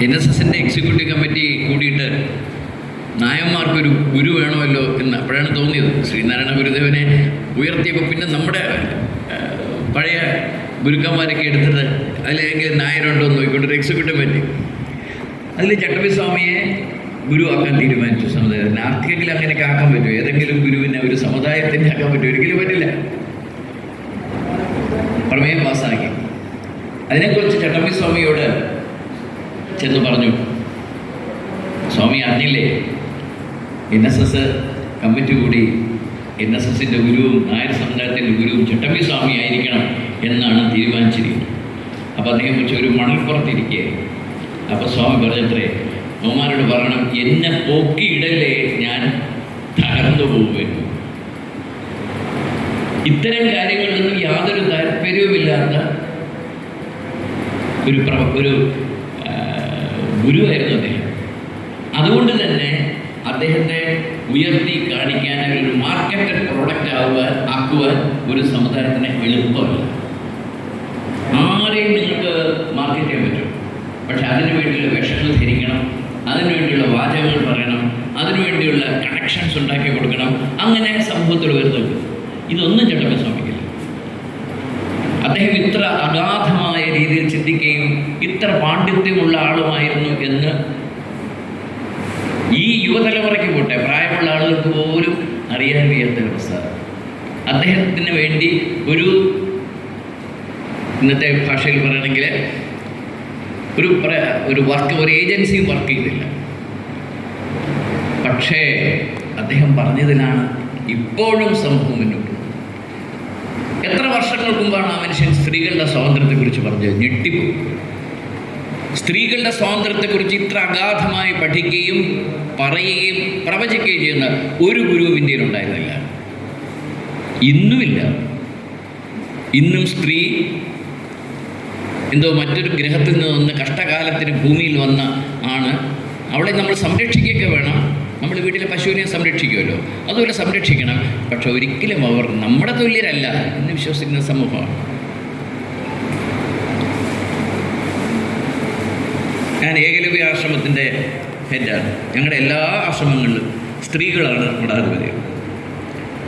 NSSൻ്റെ എക്സിക്യൂട്ടീവ് കമ്മിറ്റി കൂടിയിട്ട് നായന്മാർക്കൊരു ഗുരു വേണമല്ലോ എന്ന് അപ്പോഴാണ് തോന്നിയത്. ശ്രീനാരായണ ഗുരുദേവനെ ഉയർത്തിയപ്പോൾ പിന്നെ നമ്മുടെ പഴയ ഗുരുക്കന്മാരൊക്കെ എടുത്തിട്ട് അതിലെങ്കിൽ നായരുണ്ടോ എന്ന് നോക്കിക്കൊണ്ടൊരു എക്സിക്യൂട്ടീവ് കമ്മിറ്റി. അതിൽ ചട്ടമ്പിസ്വാമിയെ ഗുരുവാക്കാൻ തീരുമാനിച്ചു സമുദായത്തിന്. ആർക്കെങ്കിലും അങ്ങനെയൊക്കെ ആക്കാൻ പറ്റുമോ? ഏതെങ്കിലും ഗുരുവിനെ ഒരു സമുദായത്തിൻ്റെ ആക്കാൻ പറ്റുമോ? ഒരിക്കലും പറ്റില്ല. പ്രമേയം പാസ്സാക്കി. അതിനെക്കുറിച്ച് ചട്ടമ്പിസ്വാമിയോട് ചെന്ന് പറഞ്ഞു, സ്വാമി അറിഞ്ഞില്ലേ, NSS കമ്മിറ്റി കൂടി NSSൻ്റെ ഗുരുവും നായർ സമുദായത്തിൻ്റെ ഗുരുവും ചട്ടമ്പിസ്വാമി ആയിരിക്കണം എന്നാണ് തീരുമാനിച്ചിരിക്കുന്നത്. അപ്പോൾ അദ്ദേഹം വെച്ച് ഒരു മണൽപ്പുറത്തിരിക്കുകയായിരുന്നു. അപ്പോൾ സ്വാമി പറഞ്ഞത്രേ, നോമാരോട് പറയണം, എന്നെ പൊക്കിയിടല്ലേ, ഞാൻ തകർന്നു പോകുമായിരുന്നു. ഇത്തരം കാര്യങ്ങളിലൊന്നും യാതൊരു താല്പര്യവുമില്ലാത്ത ഒരു ഗുരുവായിരുന്നു അദ്ദേഹം. അതുകൊണ്ട് തന്നെ അദ്ദേഹത്തെ ഉയർത്തി കാണിക്കാൻ, ഒരു മാർക്കറ്റഡ് പ്രോഡക്റ്റ് ആക്കുവാൻ ഒരു സമുദായത്തിന് എളുപ്പമല്ല. ആരെയും നിങ്ങൾക്ക് മാർക്കറ്റ് ചെയ്യാൻ പറ്റും. പക്ഷെ അതിനു വേണ്ടിയുള്ള വേഷങ്ങൾ ധരിക്കണം, അതിനുവേണ്ടിയുള്ള വാചകങ്ങൾ പറയണം, അതിനുവേണ്ടിയുള്ള കണക്ഷൻസ് ഉണ്ടാക്കി കൊടുക്കണം. അങ്ങനെ സമൂഹത്തിൽ വരുന്നുണ്ട്. ഇതൊന്നും ചട്ടമ്പിസ്വാമിക്കില്ല. അദ്ദേഹം ഇത്ര അഗാധമായ രീതിയിൽ ചിന്തിക്കുകയും ഇത്ര പാണ്ഡിത്യമുള്ള ആളുമായിരുന്നു എന്ന് ഈ യുവതലമുറയ്ക്ക് പോട്ടെ, പ്രായമുള്ള ആളുകൾക്ക് പോലും അറിയാൻ വയ്യാത്ത അവസ്ഥ. അദ്ദേഹത്തിന് വേണ്ടി ഇന്നത്തെ ഭാഷയിൽ പറയുകയാണെങ്കിൽ ഒരു ഏജൻസിയും വർക്ക് ചെയ്തില്ല. പക്ഷേ അദ്ദേഹം പറഞ്ഞതിലാണ് ഇപ്പോഴും സമൂഹം മുന്നോട്ട്. എത്ര വർഷങ്ങൾക്ക് മുമ്പാണ് ആ മനുഷ്യൻ സ്ത്രീകളുടെ സ്വാതന്ത്ര്യത്തെക്കുറിച്ച് പറഞ്ഞത്? ഞെട്ടിപ്പോയി. സ്ത്രീകളുടെ സ്വാതന്ത്ര്യത്തെക്കുറിച്ച് ഇത്ര അഗാധമായി പഠിക്കുകയും പറയുകയും പ്രവചിക്കുകയും ചെയ്യുന്ന ഒരു ഗുരുവും ഇന്ത്യയിൽ ഉണ്ടായിരുന്നില്ല. ഇന്നുമില്ല. ഇന്നും സ്ത്രീ എന്തോ മറ്റൊരു ഗ്രഹത്തിൽ നിന്ന് കഷ്ടകാലത്തിന് ഭൂമിയിൽ വന്ന അവളെ നമ്മൾ സംരക്ഷിക്കുകയൊക്കെ വേണം. നമ്മൾ വീട്ടിലെ പശുവിനെ സംരക്ഷിക്കുമല്ലോ, അതുപോലെ സംരക്ഷിക്കണം. പക്ഷെ ഒരിക്കലും അവർ നമ്മുടെ തുല്യരല്ല എന്ന് വിശ്വസിക്കുന്ന സമൂഹമാണ്. ഞാൻ ഏകലവ്യ ആശ്രമത്തിൻ്റെ ഹെഡാണ്. ഞങ്ങളുടെ എല്ലാ ആശ്രമങ്ങളിലും സ്ത്രീകളാണ് മഠാധിപതികൾ.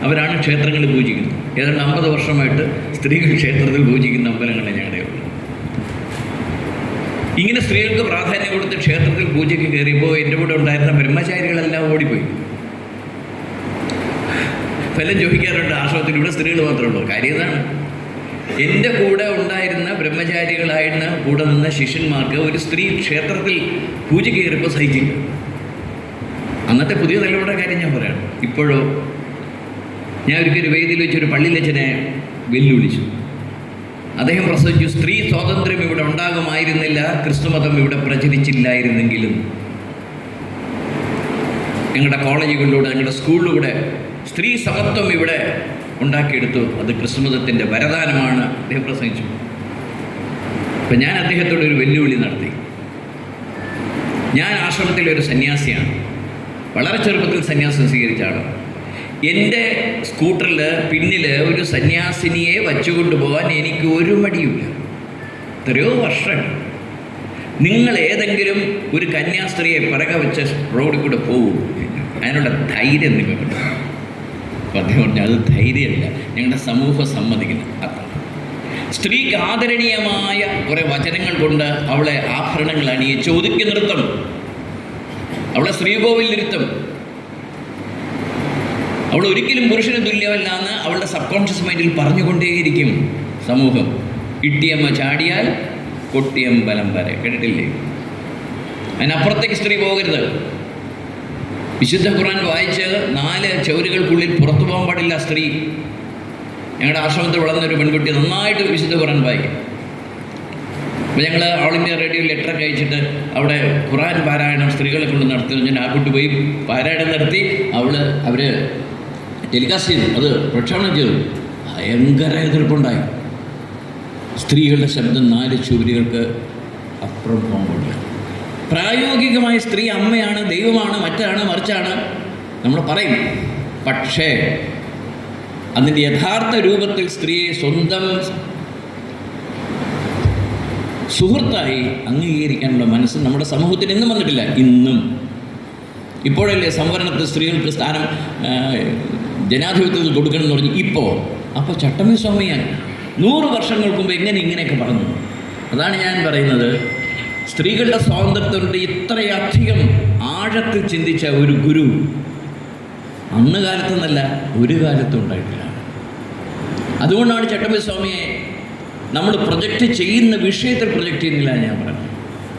അവരാണ് ക്ഷേത്രങ്ങളിൽ പൂജിക്കുന്നത്. ഏതാണ്ട് 50 വർഷമായിട്ട് സ്ത്രീകൾ ക്ഷേത്രത്തിൽ പൂജിക്കുന്ന അമ്പലങ്ങളെ ഞങ്ങളുടെ ഉള്ളൂ. ഇങ്ങനെ സ്ത്രീകൾക്ക് പ്രാധാന്യം കൊടുത്ത് ക്ഷേത്രത്തിൽ പൂജയ്ക്ക് കയറിയപ്പോൾ എൻ്റെ കൂടെ ഉണ്ടായിരുന്ന ബ്രഹ്മചാരികളെല്ലാം ഓടിപ്പോയി. ഫലം ചോദിക്കാറുണ്ട്, ആശ്രമത്തിൽ ഇവിടെ സ്ത്രീകൾ മാത്രമേ ഉള്ളൂ. കാര്യം ഇതാണ്, എൻ്റെ കൂടെ ഉണ്ടായിരുന്ന ബ്രഹ്മചാരികളായിരുന്ന കൂടെ നിന്ന ശിഷ്യന്മാർക്ക് ഒരു സ്ത്രീ ക്ഷേത്രത്തിൽ പൂജ കയറിയപ്പോൾ സഹിച്ചില്ല. അന്നത്തെ പുതിയ തലമുറയുടെ കാര്യം ഞാൻ പറയാണ്. ഇപ്പോഴോ ഞാൻ ഒരിക്കൽ വേദിയിൽ വെച്ചൊരു പള്ളിയിലച്ഛനെ വെല്ലുവിളിച്ചു. അദ്ദേഹം പ്രസംഗിച്ചു, സ്ത്രീ സ്വാതന്ത്ര്യം ഇവിടെ ഉണ്ടാകുമായിരുന്നില്ല, ക്രിസ്തുമതം ഇവിടെ പ്രചരിച്ചില്ലായിരുന്നെങ്കിലും. ഞങ്ങളുടെ കോളേജുകളിലൂടെ, ഞങ്ങളുടെ സ്കൂളിലൂടെ സ്ത്രീ സമത്വം ഇവിടെ ഉണ്ടാക്കിയെടുത്തു. അത് ക്രിസ്തുമതത്തിൻ്റെ വരദാനമാണ് അദ്ദേഹം പ്രസംഗിച്ചു. അപ്പം ഞാൻ അദ്ദേഹത്തോട് ഒരു വെല്ലുവിളി നടത്തി. ഞാൻ ആശ്രമത്തിലെ ഒരു സന്യാസിയാണ്. വളരെ ചെറുപ്പത്തിൽ സന്യാസം സ്വീകരിച്ചാണ്. എൻ്റെ സ്കൂട്ടറിൽ പിന്നിൽ ഒരു സന്യാസിനിയെ വച്ചുകൊണ്ട് പോകാൻ എനിക്ക് ഒരു മടിയുമില്ല. എത്രയോ വർഷം നിങ്ങൾ ഏതെങ്കിലും ഒരു കന്യാസ്ത്രീയെ പിറകെ വെച്ച് റോഡിൽ കൂടെ പോകും, അതിനുള്ള ധൈര്യം നിങ്ങൾക്കുണ്ട്. അപ്പം അദ്ദേഹം പറഞ്ഞു, അത് ധൈര്യമല്ല, ഞങ്ങളുടെ സമൂഹം സമ്മതിക്കുന്നത് അതാണ്. സ്ത്രീക്ക് ആദരണീയമായ കുറേ വചനങ്ങൾ കൊണ്ട് അവളെ ആഭരണങ്ങൾ അണിയിച്ച് ഒതുക്കി നിർത്തും, അവളെ ശ്രീകോവിലിരുത്തും. അവൾ ഒരിക്കലും പുരുഷന് തുല്യമല്ല എന്ന് അവളുടെ സബ് കോൺഷ്യസ് മൈൻഡിൽ പറഞ്ഞുകൊണ്ടേയിരിക്കും സമൂഹം. ഇട്ടിയമ്മ ചാടിയാൽ കൊട്ടിയമ്പലം വരെ, കേട്ടിട്ടില്ലേ? അതിനപ്പുറത്തേക്ക് സ്ത്രീ പോകരുത്. വിശുദ്ധ ഖുർആൻ വായിച്ച് 4 ചുവരുകൾക്കുള്ളിൽ പുറത്തു പോകാൻ പാടില്ല സ്ത്രീ. ഞങ്ങളുടെ ആശ്രമത്തിൽ വളർന്നൊരു പെൺകുട്ടി നന്നായിട്ട് വിശുദ്ധ ഖുർആൻ വായിക്കും. അപ്പോൾ ഞങ്ങൾ ഓൾ ഇന്ത്യ റേഡിയോ ലെറ്ററൊക്കെ അയച്ചിട്ട് അവിടെ ഖുർആൻ പാരായണം സ്ത്രീകളെ കൊണ്ട് നടത്തി. ഞാൻ ആ കുട്ടി പോയി പാരായണം നടത്തി. അവർ ടെലികാസ്റ്റ് ചെയ്തു, അത് പ്രക്ഷേപണം ചെയ്തു. ഭയങ്കര എതിർപ്പുണ്ടായി. സ്ത്രീകളുടെ ശബ്ദം 4 ചുവരുകൾക്ക് അപ്പുറം പോകുന്നില്ല. പ്രായോഗികമായ സ്ത്രീ അമ്മയാണ്, ദൈവമാണ്, മറ്റാണ്, മറിച്ചാണ് നമ്മൾ പറയും. പക്ഷേ അതിൻ്റെ യഥാർത്ഥ രൂപത്തിൽ സ്ത്രീയെ സുഹൃത്തായി അംഗീകരിക്കാനുള്ള മനസ്സ് നമ്മുടെ സമൂഹത്തിൽ ഇന്നും വന്നിട്ടില്ല. ഇന്നും ഇപ്പോഴല്ലേ സംവരണത്തിൽ സ്ത്രീകൾക്ക് സ്ഥാനം ജനാധിപത്യത്തിൽ കൊടുക്കണം എന്ന് പറഞ്ഞ് അപ്പോൾ ചട്ടമ്പി സ്വാമിയാൻ 100 വർഷങ്ങൾക്ക് മുമ്പ് ഇങ്ങനെയൊക്കെ പറഞ്ഞു. അതാണ് ഞാൻ പറയുന്നത്, സ്ത്രീകളുടെ സ്വാതന്ത്ര്യത്തിനുണ്ട് ഇത്രയധികം ആഴത്തിൽ ചിന്തിച്ച ഒരു ഗുരു അന്ന് കാലത്തെന്നല്ല ഒരു കാലത്തും ഉണ്ടായിട്ടില്ല. അതുകൊണ്ടാണ് ചട്ടമ്പി സ്വാമിയെ നമ്മൾ പ്രൊജക്റ്റ് ചെയ്യുന്ന വിഷയത്തിൽ പ്രൊജക്റ്റ് ചെയ്യുന്നില്ല ഞാൻ പറഞ്ഞു.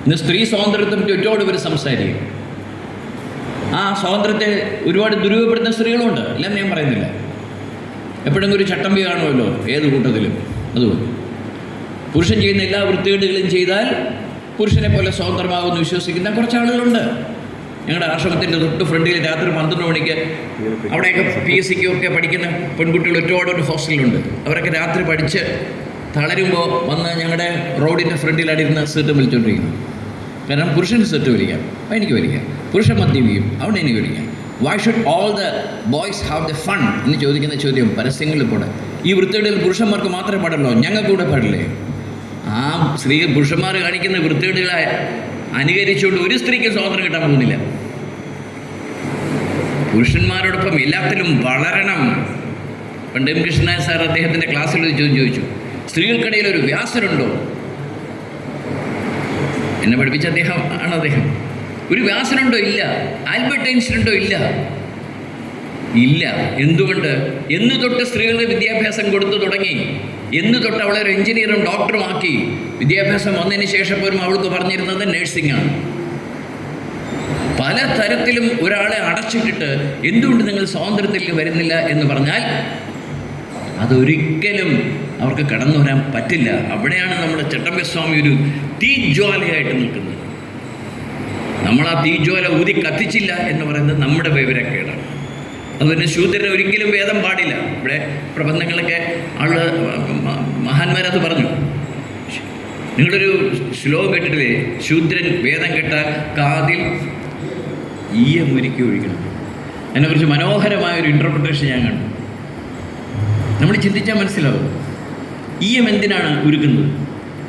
ഇന്ന് സ്ത്രീ സ്വാതന്ത്ര്യത്തെ പറ്റി ഒരുപാട് പേര് സംസാരിക്കും. ആ സ്വാതന്ത്ര്യത്തെ ഒരുപാട് ദുരുപയോഗപ്പെടുത്തുന്ന സ്ത്രീകളുണ്ട്, ഇല്ലെന്ന് ഞാൻ പറയുന്നില്ല. എപ്പോഴെങ്കിലും ഒരു ചട്ടമ്പി കാണുമല്ലോ ഏത് കൂട്ടത്തിലും. അതുകൊണ്ട് പുരുഷൻ ചെയ്യുന്ന എല്ലാ വൃത്തികേടുകളും ചെയ്താൽ പുരുഷനെ പോലെ സ്വതന്ത്രമാകുമെന്ന് വിശ്വസിക്കുന്ന കുറച്ച് ആളുകളുണ്ട്. ഞങ്ങളുടെ ആശ്രമത്തിൻ്റെ തൊട്ട് ഫ്രണ്ടിൽ രാത്രി 12 മണിക്ക് അവിടെയൊക്കെ PSCക്കും ഒക്കെ പഠിക്കുന്ന പെൺകുട്ടികൾ ഒരുപാട് ഹോസ്റ്റലുണ്ട്. അവരൊക്കെ രാത്രി പഠിച്ച് തളരുമ്പോൾ വന്ന് ഞങ്ങളുടെ റോഡിൻ്റെ ഫ്രണ്ടിൽ അടിയിരുന്ന സീറ്റ് വലിച്ചുകൊണ്ടിരിക്കുന്നു. കാരണം പുരുഷന് സെറ്റ് വലിക്കാം, എനിക്ക് വലിക്കാം, പുരുഷൻ മദ്യപിക്കും, അവിടെ എനിക്ക് വലിക്കാം. Why should all the boys have the fun എന്ന് ചോദിക്കുന്ന ചോദ്യം പരസ്യങ്ങളിൽ കൂടെ. ഈ വൃത്തികേടുകൾ പുരുഷന്മാർക്ക് മാത്രമേ പാടുള്ളൂ, ഞങ്ങൾക്ക് കൂടെ പാടില്ലേ? ആ പുരുഷന്മാർ കാണിക്കുന്ന വൃത്തികേടുകളെ അനുകരിച്ചുകൊണ്ട് ഒരു സ്ത്രീക്ക് സ്വാതന്ത്ര്യം കിട്ടാൻ പോകുന്നില്ല. പുരുഷന്മാരോടൊപ്പം എല്ലാത്തിലും വളരണം. പണ്ട് M. കൃഷ്ണനായ സാർ അദ്ദേഹത്തിൻ്റെ ക്ലാസ്സിൽ ഒരു ചോദ്യം ചോദിച്ചു, സ്ത്രീകൾക്കിടയിൽ ഒരു വ്യാസനുണ്ടോ? എന്നെ പഠിപ്പിച്ച അദ്ദേഹം. ഒരു വ്യാസനുണ്ടോ? ഇല്ല. ആൽബർട്ട് ഐൻസ്റ്റീൻ ഉണ്ടോ? ഇല്ല. എന്തുകൊണ്ട്? എന്ന് തൊട്ട് സ്ത്രീകൾക്ക് വിദ്യാഭ്യാസം കൊടുത്തു തുടങ്ങി, എന്ന് തൊട്ട് അവളെ ഒരു എഞ്ചിനീയറും ഡോക്ടറും ആക്കി. വിദ്യാഭ്യാസം വന്നതിന് ശേഷം പോലും അവൾക്ക് പറഞ്ഞിരുന്നത് നഴ്സിംഗാണ്. പല തരത്തിലും ഒരാളെ അടച്ചിട്ടിട്ട് എന്തുകൊണ്ട് നിങ്ങൾ സ്വാതന്ത്ര്യത്തിലേക്ക് വരുന്നില്ല എന്ന് പറഞ്ഞാൽ അതൊരിക്കലും അവർക്ക് കടന്നു വരാൻ പറ്റില്ല. അവിടെയാണ് നമ്മുടെ ചട്ടമ്പി സ്വാമി ഒരു തീജ്വാലയായിട്ട് നിൽക്കുന്നത്. നമ്മൾ ആ തീജ്വാല ഊതി കത്തിച്ചില്ല എന്ന് പറയുന്നത് നമ്മുടെ വിവരക്കേടാണ്. അതുപോലെ ശൂദ്രന് ഒരിക്കലും വേദം പാടില്ല. ഇവിടെ പ്രബന്ധങ്ങളൊക്കെ മഹാന്മാരത് പറഞ്ഞു. നിങ്ങളൊരു ശ്ലോകം കേട്ടിട്ടില്ലേ? ശൂദ്രൻ വേദം കേട്ട കാതിൽ ഈയമുരുക്കി ഒഴിക്കണം. അതിനെക്കുറിച്ച് മനോഹരമായൊരു ഇൻ്റർപ്രിട്ടേഷൻ ഞാൻ കണ്ടു. നമ്മൾ ചിന്തിച്ചാൽ മനസ്സിലാവും ഈയം എന്തിനാണ് ഉരുക്കുന്നത്.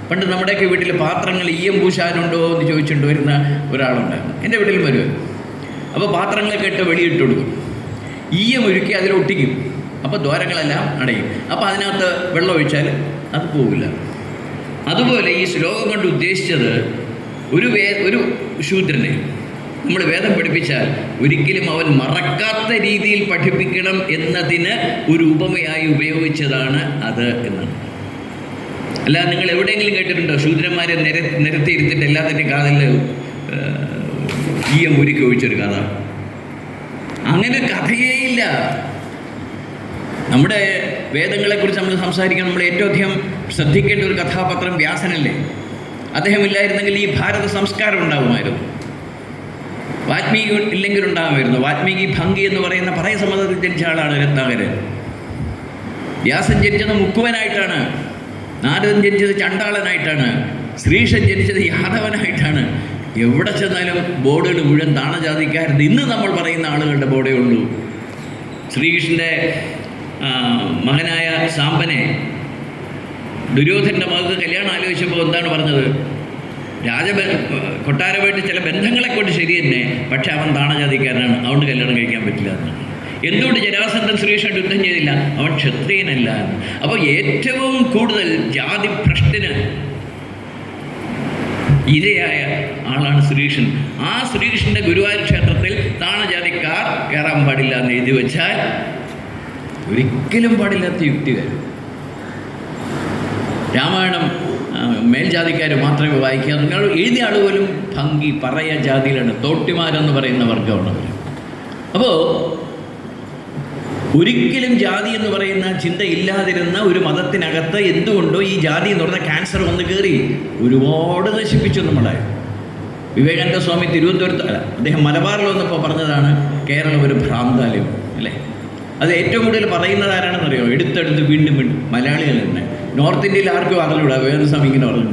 പണ്ട് നമ്മുടെയൊക്കെ വീട്ടിൽ പാത്രങ്ങൾ ഈയം പൂശാനുണ്ടോ എന്ന് ചോദിച്ചുകൊണ്ട് വരുന്ന ഒരാളുണ്ടായിരുന്നു. എൻ്റെ വീട്ടിലും വരുമോ. അപ്പോൾ പാത്രങ്ങളൊക്കെ ഇട്ട് വെളിയിട്ട് കൊടുക്കും. ഈയം ഒരുക്കി അതിലൊട്ടിക്കും. അപ്പോൾ ദ്വാരങ്ങളെല്ലാം അടയും. അപ്പോൾ അതിനകത്ത് വെള്ളം ഒഴിച്ചാൽ അത് പോവില്ല. അതുപോലെ ഈ ശ്ലോകം കൊണ്ട് ഉദ്ദേശിച്ചത് ഒരു ശൂദ്രനെ നമ്മൾ വേദം പഠിപ്പിച്ചാൽ ഒരിക്കലും അവൻ മറക്കാത്ത രീതിയിൽ പഠിപ്പിക്കണം എന്നതിന് ഒരു ഉപമയായി ഉപയോഗിച്ചതാണ് അത് എന്നാണ്. അല്ലാതെ നിങ്ങൾ എവിടെയെങ്കിലും കേട്ടിട്ടുണ്ടോ ശൂദ്രന്മാരെ നിരത്തിയിരുത്തിട്ട് എല്ലാത്തിൻ്റെയും കാതിൽ ഈയം ഉരുക്കി ഒഴിച്ചൊരു കഥ? അങ്ങനെ കഥയേ ഇല്ല. നമ്മുടെ വേദങ്ങളെക്കുറിച്ച് നമ്മൾ സംസാരിക്കാൻ നമ്മൾ ഏറ്റവും അധികം ശ്രദ്ധിക്കേണ്ട ഒരു കഥാപാത്രം വ്യാസനല്ലേ? അദ്ദേഹം ഇല്ലായിരുന്നെങ്കിൽ ഈ ഭാരത സംസ്കാരം ഉണ്ടാകുമായിരുന്നു. വാൽമീകി ഇല്ലെങ്കിൽ ഉണ്ടാകുമായിരുന്നു. വാൽമീകി ഭംഗി എന്ന് പറയുന്ന പറയ സമ്മതത്തിൽ ജനിച്ച ആളാണ് രത്നാകരൻ. വ്യാസൻ ജനിച്ചത് മുക്കുവനായിട്ടാണ്. നാരദൻ ജനിച്ചത് ചണ്ടാളനായിട്ടാണ്. ശ്രീഷൻ ജനിച്ചത് യാദവനായിട്ടാണ്. എവിടെ ചെന്നാലും ബോർഡുകൾ മുഴുവൻ താണജാതിക്കാരുത്. ഇന്ന് നമ്മൾ പറയുന്ന ആളുകളുടെ ബോർഡേ ഉള്ളൂ. ശ്രീകൃഷ്ണൻ്റെ മകനായ സാമ്പനെ ദുര്യോധൻ്റെ മകൾക്ക് കല്യാണം ആലോചിച്ചപ്പോൾ എന്താണ് പറഞ്ഞത്? കൊട്ടാരമായിട്ട് ചില ബന്ധങ്ങളെ കൊണ്ട് ശരി തന്നെ, പക്ഷെ അവൻ താണജാതിക്കാരനാണ്, അതുകൊണ്ട് കല്യാണം കഴിക്കാൻ പറ്റില്ല എന്നാണ്. എന്തുകൊണ്ട് ജരാസന്ധൻ ശ്രീകൃഷ്ണൻ യുദ്ധം ചെയ്തില്ല? അവൻ ക്ഷത്രിയനല്ല. അപ്പോൾ ഏറ്റവും കൂടുതൽ ജാതി ഭ്രഷ്ടിന് ഇരയായ ആളാണ് ശ്രീകൃഷ്ണൻ. ആ ശ്രീകൃഷ്ണൻ്റെ ഗുരുവായൂർ ക്ഷേത്രത്തിൽ താണജാതിക്കാർ കയറാൻ പാടില്ല എന്ന് എഴുതി വെച്ചാൽ ഒരിക്കലും പാടില്ലാത്ത യുക്തി വരും. രാമായണം മേൽജാതിക്കാർ മാത്രമേ വായിക്കുക. നിങ്ങൾ എഴുതിയ ആൾ പോലും ഭംഗി പറയ ജാതിയിലാണ്. തോട്ടിമാരെന്ന് പറയുന്ന വർഗ്ഗമാണ് അവർ. അപ്പോൾ ഒരിക്കലും ജാതി എന്ന് പറയുന്ന ചിന്ത ഇല്ലാതിരുന്ന ഒരു മതത്തിനകത്ത് എന്തുകൊണ്ടോ ഈ ജാതി എന്ന് പറഞ്ഞ ക്യാൻസർ വന്ന് കയറി ഒരുപാട് നശിപ്പിച്ചു നമ്മളെ. വിവേകാനന്ദ സ്വാമി തിരുവനന്തപുരത്ത് അദ്ദേഹം മലബാറിൽ വന്നപ്പോൾ പറഞ്ഞതാണ് കേരളം ഒരു ഭ്രാന്താലയം അല്ലേ. അത് ഏറ്റവും കൂടുതൽ പറയുന്നത് ആരാണെന്നറിയോ? എടുത്തെടുത്ത് വീണ്ടും മലയാളികൾ തന്നെ. നോർത്ത് ഇന്ത്യയിൽ ആർക്കും അറിഞ്ഞൂടാ. വിവേകാനന്ദ സ്വാമി ഇങ്ങനെ പറഞ്ഞു.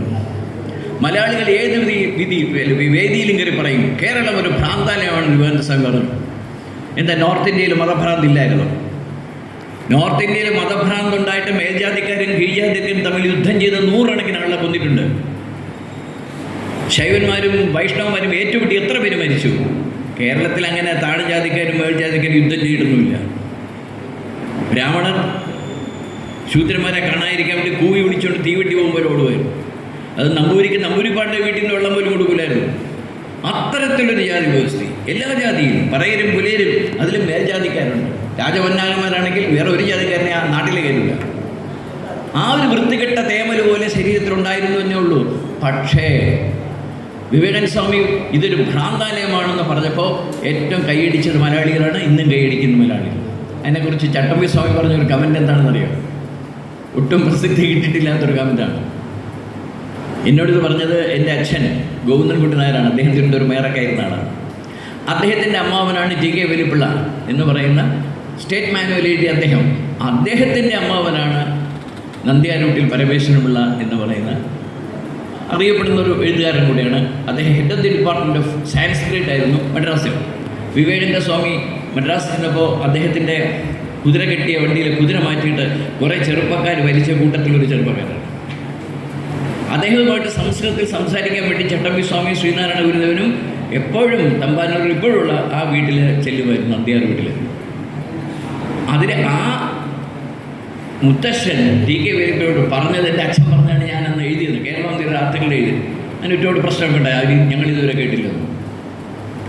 മലയാളികൾ ഏത് വേദിയിലും കയറി പറയും കേരളം ഒരു ഭ്രാന്താലയമാണ് വിവേകാനന്ദ സ്വാമി പറഞ്ഞു. എന്താ നോർത്ത് ഇന്ത്യയിൽ മതഭ്രാന്ത് ഇല്ലായിരുന്നു? നോർത്ത് ഇന്ത്യയിൽ മതഭ്രാന്ത് ഉണ്ടായിട്ട് മേൽജാതിക്കാരും കീഴ്ജാതിക്കാരും തമ്മിൽ യുദ്ധം ചെയ്ത് 100 കണക്കിന് ആളെ കൊന്നിട്ടുണ്ട്. ശൈവന്മാരും വൈഷ്ണവന്മാരും ഏറ്റുമുട്ടി എത്ര പേര് മരിച്ചു. കേരളത്തിൽ അങ്ങനെ താഴെ ജാതിക്കാരും മേൽ ജാതിക്കാരും യുദ്ധം ചെയ്തിട്ടൊന്നുമില്ല. ബ്രാഹ്മണർ ശൂദ്രന്മാരെ കാണാതിരിക്കാൻ വേണ്ടി കൂവി വിളിച്ചുകൊണ്ട് തീ വെട്ടി പോകുമ്പോൾ ഓടുമായിരുന്നു. അത് നമ്പൂരിപ്പാടിൻ്റെ വീട്ടിൽ നിന്ന് വെള്ളം പോലും കൊടുക്കില്ലായിരുന്നു. അത്തരത്തിലൊരു ജാതി വ്യവസ്ഥ. എല്ലാ ജാതിയിലും പറയരും പുലയരും അതിലും മേൽജാതിക്കാരുണ്ട്. രാജവന്നാകന്മാരാണെങ്കിൽ വേറെ ഒരു ജാതിക്കാരനെ ആ നാട്ടിൽ കയറില്ല. ആ ഒരു വൃത്തികെട്ട തേമൽ പോലെ ശരീരത്തിലുണ്ടായിരുന്നു എന്നേ ഉള്ളൂ. പക്ഷേ വിവേകാനന്ദ സ്വാമി ഇതൊരു ഭ്രാന്താലയമാണെന്ന് പറഞ്ഞപ്പോൾ ഏറ്റവും കൈയടിച്ചത് മലയാളികളാണ്. ഇന്നും കൈയടിക്കുന്ന മലയാളികൾ. അതിനെക്കുറിച്ച് ചട്ടമ്പി സ്വാമി പറഞ്ഞൊരു കമൻറ്റ് എന്താണെന്നറിയാം? ഒട്ടും പ്രസിദ്ധി കിട്ടിയിട്ടില്ലാത്തൊരു കമൻറ്റാണ്. എന്നോടിത് പറഞ്ഞത് എൻ്റെ അച്ഛൻ ഗോവിന്ദൻകുട്ടി നായരാണ്. അദ്ദേഹത്തിൻ്റെ ഒരു മേറക്കായിരുന്ന ആളാണ്. അദ്ദേഹത്തിൻ്റെ അമ്മാവനാണ് ടി കെ വലിപ്പിള്ള എന്ന് പറയുന്ന സ്റ്റേറ്റ് മാനുവൽ എഴുതിയ അദ്ദേഹം. അദ്ദേഹത്തിൻ്റെ അമ്മാവനാണ് നന്ദ്യാരൂട്ടിൽ പരമേശ്വരപിള്ള എന്ന് പറയുന്ന അറിയപ്പെടുന്ന ഒരു എഴുത്തുകാരൻ കൂടിയാണ്. അദ്ദേഹം head of the department of Sanskrit ആയിരുന്നു മദ്രാസിൽ. വിവേകാനന്ദ സ്വാമി മദ്രാസിൽ ചെന്നപ്പോൾ അദ്ദേഹത്തിൻ്റെ കുതിര കെട്ടിയ വണ്ടിയിൽ കുതിര മാറ്റിയിട്ട് കുറേ ചെറുപ്പക്കാർ വലിച്ച കൂട്ടത്തിലൊരു ചെറുപ്പക്കാരാണ്. അദ്ദേഹവുമായിട്ട് സംസ്കൃതത്തിൽ സംസാരിക്കാൻ വേണ്ടി ചട്ടമ്പി സ്വാമി ശ്രീനാരായണ ഗുരുദേവനും എപ്പോഴും തമ്പാനൂരിൽ ഇപ്പോഴുള്ള ആ വീട്ടിൽ ചെല്ലുമായിരുന്നു, നന്ദ്യാർ വീട്ടിൽ. അതിന് ആ മുത്തശ്ശൻ ടി കെ വേലിപ്പിളോട് പറഞ്ഞത് എൻ്റെ അച്ഛൻ പറഞ്ഞാണ് ഞാൻ അന്ന് എഴുതിയത്. കേരളം തീരെ ആർട്ടിക്കിൾ എഴുതി. അതിന് ഒറ്റോട് പ്രശ്നമുണ്ട്. അവർ ഞങ്ങളിതുവരെ കേട്ടില്ല.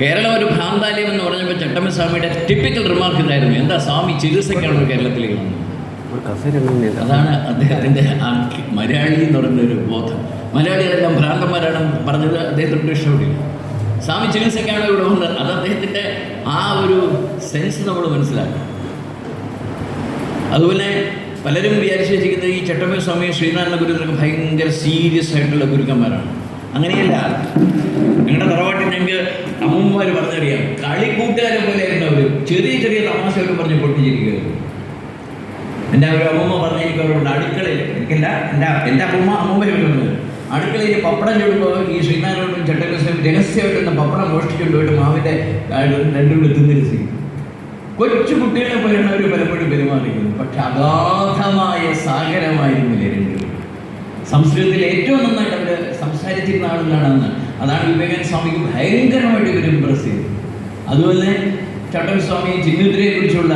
കേരളം ഒരു ഭ്രാന്താലയം എന്ന് പറഞ്ഞപ്പോൾ ചട്ടമ്പി സ്വാമിയുടെ ടിപ്പിക്കൽ റിമാർക്ക് ഇതായിരുന്നു: എന്താ സ്വാമി ചികിത്സയ്ക്കാണ് കേരളത്തിലേക്ക് വന്നത്. അതാണ് അദ്ദേഹത്തിൻ്റെ ആ മലയാളി എന്ന് പറയുന്നൊരു ബോധം. മലയാളികളെല്ലാം ഭ്രാന്തന്മാരാണ് പറഞ്ഞത് അദ്ദേഹത്തിനോട് ഇഷ്ടപ്പെട്ടില്ല. സ്വാമി ചികിത്സയ്ക്കാണ് ഇവിടെ വന്നത്. അത് അദ്ദേഹത്തിൻ്റെ ആ ഒരു സെൻസ് നമ്മൾ മനസ്സിലാക്കണം. അതുപോലെ പലരും വിചാരിച്ചിരിക്കുന്നത് ഈ ചട്ടമ്പി സ്വാമി ശ്രീനാരായണ ഗുരുദേവർക്ക് ഭയങ്കര സീരിയസ് ആയിട്ടുള്ള ഗുരുക്കന്മാരാണ്. അങ്ങനെയല്ല. ഞങ്ങളുടെ തറവാട്ടിൽ ഞങ്ങൾക്ക് അമ്മൂമ്മമാർ പറഞ്ഞറിയാം, കളിക്കൂട്ടുകാരെ പോലെ ആയിരുന്നു അവർ. ചെറിയ ചെറിയ തമാശയൊക്കെ പറഞ്ഞ് പൊട്ടിച്ചിരിക്കുകയായിരുന്നു. എൻ്റെ ഒരു അമ്മൂമ്മ പറഞ്ഞ എനിക്ക് അവരോട് അടുക്കളയിൽ എനിക്കല്ല എൻ്റെ അമ്മൂമ്മയോട് വന്നത് അടുക്കളയിൽ പപ്പടം ചുടുമ്പോൾ ഈ ശ്രീനാരായണനും ചട്ടമ്പി സ്വാമി രഹസ്യമായിട്ട് പപ്പടം മോഷ്ടിച്ചുകൊണ്ട് പോയിട്ട് മാവിൻ്റെ രണ്ടും തിന്നിരിക്കും. കൊച്ചു കുട്ടികളെ പോലെയാണ് അവർ പലപ്പോഴും പെരുമാറിക്കുന്നത്. പക്ഷെ അഗാധമായ സാഗരമായിരുന്നില്ല രണ്ടുപേരും. സംസ്കൃതത്തിൽ ഏറ്റവും നന്നായിട്ട് അവർ സംസാരിച്ചിരുന്ന ആളുകളാണെന്ന്. അതാണ് വിവേകാനന്ദ സ്വാമിക്ക് ഭയങ്കരമായിട്ട് ഇവർ ഇമ്പ്രസ് ചെയ്തത്. അതുപോലെ ചട്ടമ്പി സ്വാമി ചിന്നുദ്രയെ കുറിച്ചുള്ള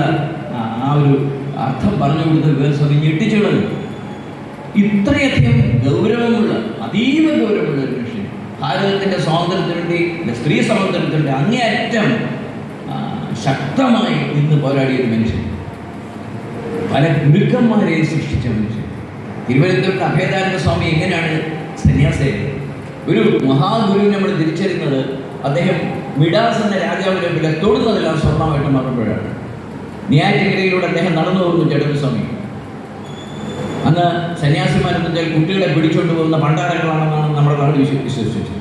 ആ ഒരു അർത്ഥം പറഞ്ഞു കൊടുത്ത വിവേകാനന്ദ സ്വാമി ഞെട്ടിച്ചുള്ളത്. ഇത്രയധികം ഗൗരവമുള്ള, അതീവ ഗൗരവമുള്ള ഒരു വിഷയം. ഭാരതത്തിൻ്റെ സ്വാതന്ത്ര്യത്തിന് വേണ്ടി, സ്ത്രീ സ്വാതന്ത്ര്യത്തിന് വേണ്ടി അങ്ങേയറ്റം ശക്തമായി ഇന്ന് പോരാടിയൊരു മനുഷ്യൻ, പല ഗുരുക്കന്മാരെയും സൃഷ്ടിച്ച മനുഷ്യൻ. തിരുവനന്തപുരത്ത് അഭേദാനന്ദ സ്വാമി എങ്ങനെയാണ് സന്യാസിയായത്? ഒരു മഹാഗുരുവിനെ നമ്മൾ തിരിച്ചറിയുന്നത് അദ്ദേഹം മിഡാസ് എന്ന രാജാവിനെ വില തൊടുന്നതെല്ലാം സ്വർണ്ണമായിട്ട് മാറുമ്പോഴാണ്. ന്യായാധികരയിലൂടെ അദ്ദേഹം നടന്നു പോകുന്നു ചട്ടമ്പി സ്വാമി. അന്ന് സന്യാസിമാരെന്ന് വെച്ചാൽ കുട്ടികളെ പിടിച്ചുകൊണ്ട് പോകുന്ന പണ്ടാരങ്ങളാണെന്നാണ് നമ്മുടെ നാട് വിശ്വസിച്ചത്.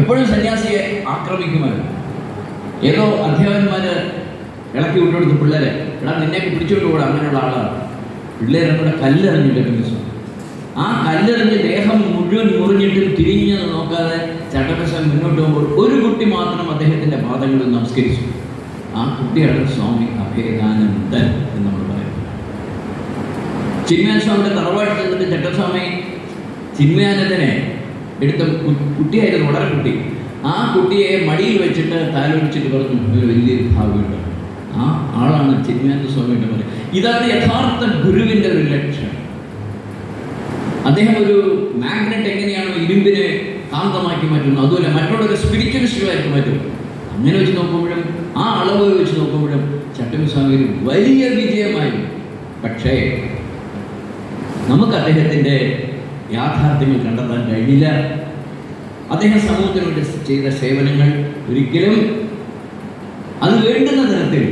എപ്പോഴും സന്യാസിയെ ആക്രമിക്കുമായിരുന്നു. ഏതോ അധ്യാപകന്മാർ ഇളക്കി വിട്ടുകൊടുത്ത് പിള്ളേരെ, എടാ നിന്നെയൊക്കെ പിടിച്ചുകൊണ്ട് പോകാം, അങ്ങനെയുള്ള ആളാണ്. പിള്ളേരെ കല്ലെറിഞ്ഞിട്ട് ആ കല്ലെറിഞ്ഞ് ദേഹം മുഴുവൻ മുറിഞ്ഞിട്ടും തിരിഞ്ഞ് നോക്കാതെ ചട്ടമ്പി സ്വാമി മുന്നോട്ട് പോകുമ്പോൾ ഒരു കുട്ടി മാത്രം അദ്ദേഹത്തിൻ്റെ പാദങ്ങളിൽ നമസ്കരിച്ചു. ആ കുട്ടിയാണ് സ്വാമി അഭേദാനന്ദൻ എന്ന് നമ്മൾ പറയുന്നത്. ചിന്മയാനന്ദ സ്വാമിയുടെ തറവാട്ടിൽ ചെന്നിട്ട് ചട്ടസ്വാമി ചിന്മയാനന്ദനെ എടുത്ത കുട്ടിയായിരുന്നു, വളരെ കുട്ടി. ആ കുട്ടിയെ മടിയിൽ വെച്ചിട്ട് താലോലിച്ചിട്ട് പറഞ്ഞു, ഒരു വലിയൊരു ഭാവിയുണ്ട്. ആ ആളാണ് ചിന്മയാനന്ദ സ്വാമിയുടെ പറയുന്നത്. ഇതാണ് യഥാർത്ഥ ഗുരുവിൻ്റെ ഒരു ലക്ഷ്യം. അദ്ദേഹം ഒരു മാഗ്നറ്റ് എങ്ങനെയാണോ ഇരുമ്പിനെ കാന്തമാക്കി മാറ്റുന്നത്, അതുപോലെ മറ്റുള്ളവരെ സ്പിരിച്വലിസ്റ്റുമായിട്ട് മാറ്റും. അങ്ങനെ വെച്ച് നോക്കുമ്പോഴും ആ അളവ് വെച്ച് നോക്കുമ്പോഴും ചട്ടമ്പി സ്വാമി ഒരു വലിയ വിജയമായി. പക്ഷേ നമുക്ക് അദ്ദേഹത്തിൻ്റെ യാഥാർത്ഥ്യങ്ങൾ കണ്ടെത്താൻ കഴിഞ്ഞില്ല. അദ്ദേഹം സമൂഹത്തിന് വേണ്ടി ചെയ്ത സേവനങ്ങൾ ഒരിക്കലും അത് വേണ്ടുന്ന തരത്തിൽ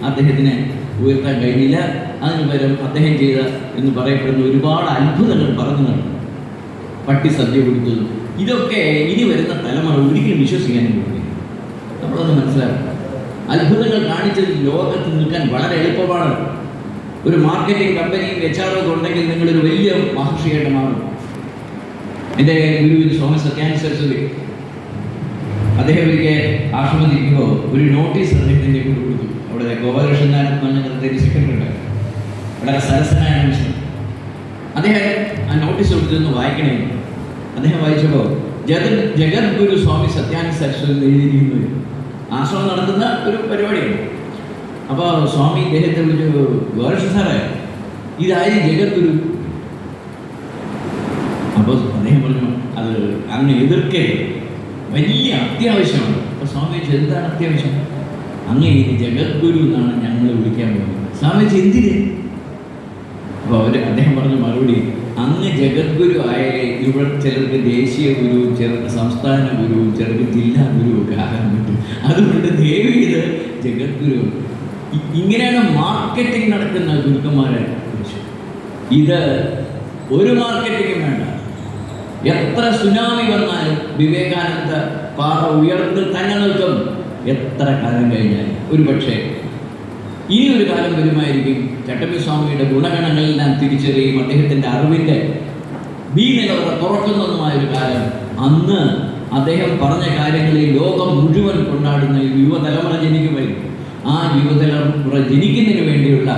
അദ്ദേഹത്തിന് ഉയർത്താൻ കഴിഞ്ഞില്ല. അതിന് പകരം അദ്ദേഹം ചെയ്ത എന്ന് പറയപ്പെടുന്ന ഒരുപാട് അത്ഭുതങ്ങൾ പറഞ്ഞു നടന്നു. പട്ടി സദ്യ കൊടുത്തതും ഇതൊക്കെ ഇനി വരുന്ന തലമുറ ഒരിക്കലും വിശ്വസിക്കാനും കഴിയില്ല. നമ്മളത് മനസ്സിലാക്കണം. അത്ഭുതങ്ങൾ കാണിച്ചത് ലോകത്ത് നിൽക്കാൻ വളരെ എളുപ്പമാണ്. ഒരു മാർക്കറ്റിംഗ് കമ്പനിയും HR ഒക്കെ ഉണ്ടെങ്കിൽ നിങ്ങളൊരു വലിയ മഹർഷിയായിട്ട് മാറും. എൻ്റെ ഗുരുവിന് സ്വാമി സത്യാനന്ദ സരസ്വതി അദ്ദേഹം ഒരിക്കൽ ആശ്രമത്തിരിക്കുമ്പോൾ ഒരു നോട്ടീസ് അദ്ദേഹത്തിൻ്റെ കൊണ്ട് കൊടുത്തു. അവിടെ ഗോപാലകൃഷ്ണൻ നാരായണൻ സെക്രട്ടറി ഉണ്ട്, വളരെ സരസനായ മനുഷ്യൻ. അദ്ദേഹം ആ നോട്ടീസ് കൊടുത്തിരുന്ന് വായിക്കണേ. അദ്ദേഹം വായിച്ചപ്പോൾ ജഗദ്ഗുരു സ്വാമി സത്യാനന്ദ സരസ്വതി എഴുതിയിരിക്കുന്നത് ആശ്രമം നടത്തുന്ന ഒരു പരിപാടിയാണ്. അപ്പോൾ സ്വാമി ഇദ്ദേഹത്തെ വിളിച്ചു, ഗോരക്ഷ സാറേ, ഇതായി ജഗദ്ഗുരു. അപ്പോൾ അദ്ദേഹം പറഞ്ഞു, അത് അങ്ങ് എതിർക്കരുത്, വലിയ അത്യാവശ്യമാണ്. അപ്പോൾ സ്വാമി ചോദിച്ചു, എന്താണ് അത്യാവശ്യം? അങ്ങ് ജഗദ്ഗുരു എന്നാണ് ഞങ്ങൾ വിളിക്കാൻ പോകുന്നത്. സ്വാമി ചോദിച്ചു, എന്തിന്? അപ്പോൾ അദ്ദേഹം പറഞ്ഞ മറുപടി, അങ്ങ് ജഗദ്ഗുരു ആയാലേ ഇവിടെ ചിലർക്ക് ദേശീയ ഗുരുവും ചിലർക്ക് സംസ്ഥാന ഗുരുവും ചിലർക്ക് ജില്ലാ ഗുരുവും ഒക്കെ ആകാൻ പറ്റും. അതുകൊണ്ട് ദയവ് ചെയ്ത് ജഗദ്ഗുരു. ഇങ്ങനെയാണ് മാർക്കറ്റിംഗ് നടക്കുന്ന ഗുരുക്കന്മാരെ കുറിച്ച്. ഇത് ഒരു മാർക്കറ്റിംഗും വേണ്ട. എത്ര സുനാമി വന്നാലും വിവേകാനന്ദ പാറ ഉയർന്ന് തന്നെ നിൽക്കും. എത്ര കാലം കഴിഞ്ഞാലും ഒരു പക്ഷേ ഈ ഒരു കാലം വരുമായിരിക്കും ചട്ടമ്പിസ്വാമിയുടെ ഗുണഗണങ്ങളെല്ലാം തിരിച്ചറിയും, അദ്ദേഹത്തിൻ്റെ അറിവിൻ്റെ നിലവറ തുറക്കുന്നതുമായൊരു കാലം. അന്ന് അദ്ദേഹം പറഞ്ഞ കാര്യങ്ങളിൽ ലോകം മുഴുവൻ കൊണ്ടാടുന്ന യുവതലമുറ ജനിക്കുമായിരിക്കും. ആ യുവതലമുറ ജനിക്കുന്നതിന് വേണ്ടിയുള്ള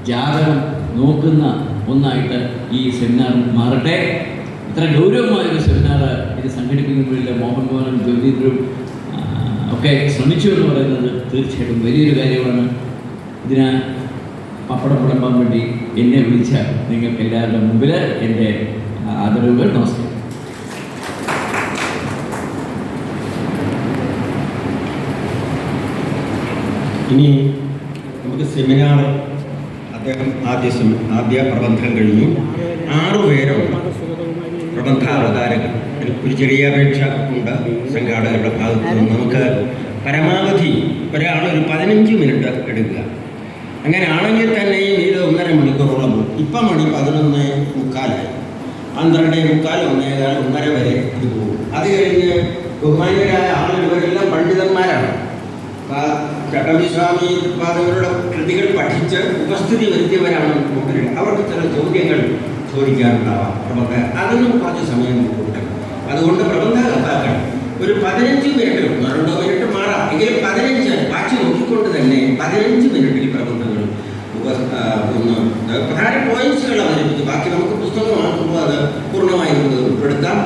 ജാതകം നോക്കുന്ന ഒന്നായിട്ട് ഈ സെമിനാർ മാറട്ടെ. ഇത്ര ഗൗരവമായൊരു സെമിനാർ ഇത് സംഘടിപ്പിക്കുന്നതിൽ മോഹൻമോഹനും ജ്യോതിന്ദ്രും ഒക്കെ ശ്രമിച്ചു എന്ന് പറയുന്നത് തീർച്ചയായിട്ടും വലിയൊരു കാര്യമാണ്. ഇതിന് പപ്പടം വിളമ്പാൻ വേണ്ടി എന്നെ വിളിച്ച നിങ്ങൾക്ക് എല്ലാവരുടെ മുമ്പിൽ എൻ്റെ ആദരവുകൾ. നമസ്കാരം.
ഇനി നമുക്ക് സെമിനാർ, അദ്ദേഹം ആദ്യ പ്രബന്ധം കഴിഞ്ഞു. 6 പേരുണ്ട് പ്രബന്ധാവതാരകർ. ഒരു ചെറിയ അപേക്ഷ ഉണ്ട് സംഘാടകരുടെ ഭാഗത്ത് നിന്ന്. നമുക്ക് പരമാവധി ഒരാൾ ഒരു 15 മിനിറ്റ് എടുക്കുക. അങ്ങനെ ആണെങ്കിൽ തന്നെയും ഇത് 1.5 മണിക്കൂറോളം പോകും. ഇപ്പം മണി 11:45, 12:45, 1:15 വരെ ഇത് പോകും. അത് കഴിഞ്ഞ് ബഹുമാന്യരായ ആളുകൾ ഇവരെല്ലാം പണ്ഡിതന്മാരാണ്. ചട്ടമ്പിസ്വാമി പാദവരുടെ കൃതികൾ പഠിച്ച് ഉപസ്ഥിതി വരുത്തിയവരാണ് മുമ്പിൽ. അവർക്ക് ചില ചോദ്യങ്ങൾ ചോദിക്കാറുണ്ടാവാം പ്രബന്ധ, അതിനും കുറച്ച് സമയം കൊടുക്കണം. അതുകൊണ്ട് പ്രബന്ധകർത്താക്കൾ ഒരു 15 മിനിറ്റ്, 2 മിനിറ്റ് മാറാം, എങ്കിലും 15 വാച്ച് നോക്കിക്കൊണ്ട് തന്നെ 15 മിനിറ്റിൽ പ്രബന്ധങ്ങൾ ഒന്ന് പ്രധാന പോയിന്റ്സുകൾ അവതരിപ്പിച്ചു. ബാക്കി നമുക്ക് പുസ്തകമാക്കുമ്പോൾ അത് പൂർണ്ണമായി നമുക്ക് ഉൾപ്പെടുത്താം.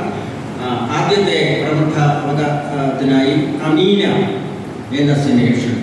ആദ്യത്തെ പ്രബന്ധ അവതരണത്തിനായി അമീന എന്ന സിനേഷൻ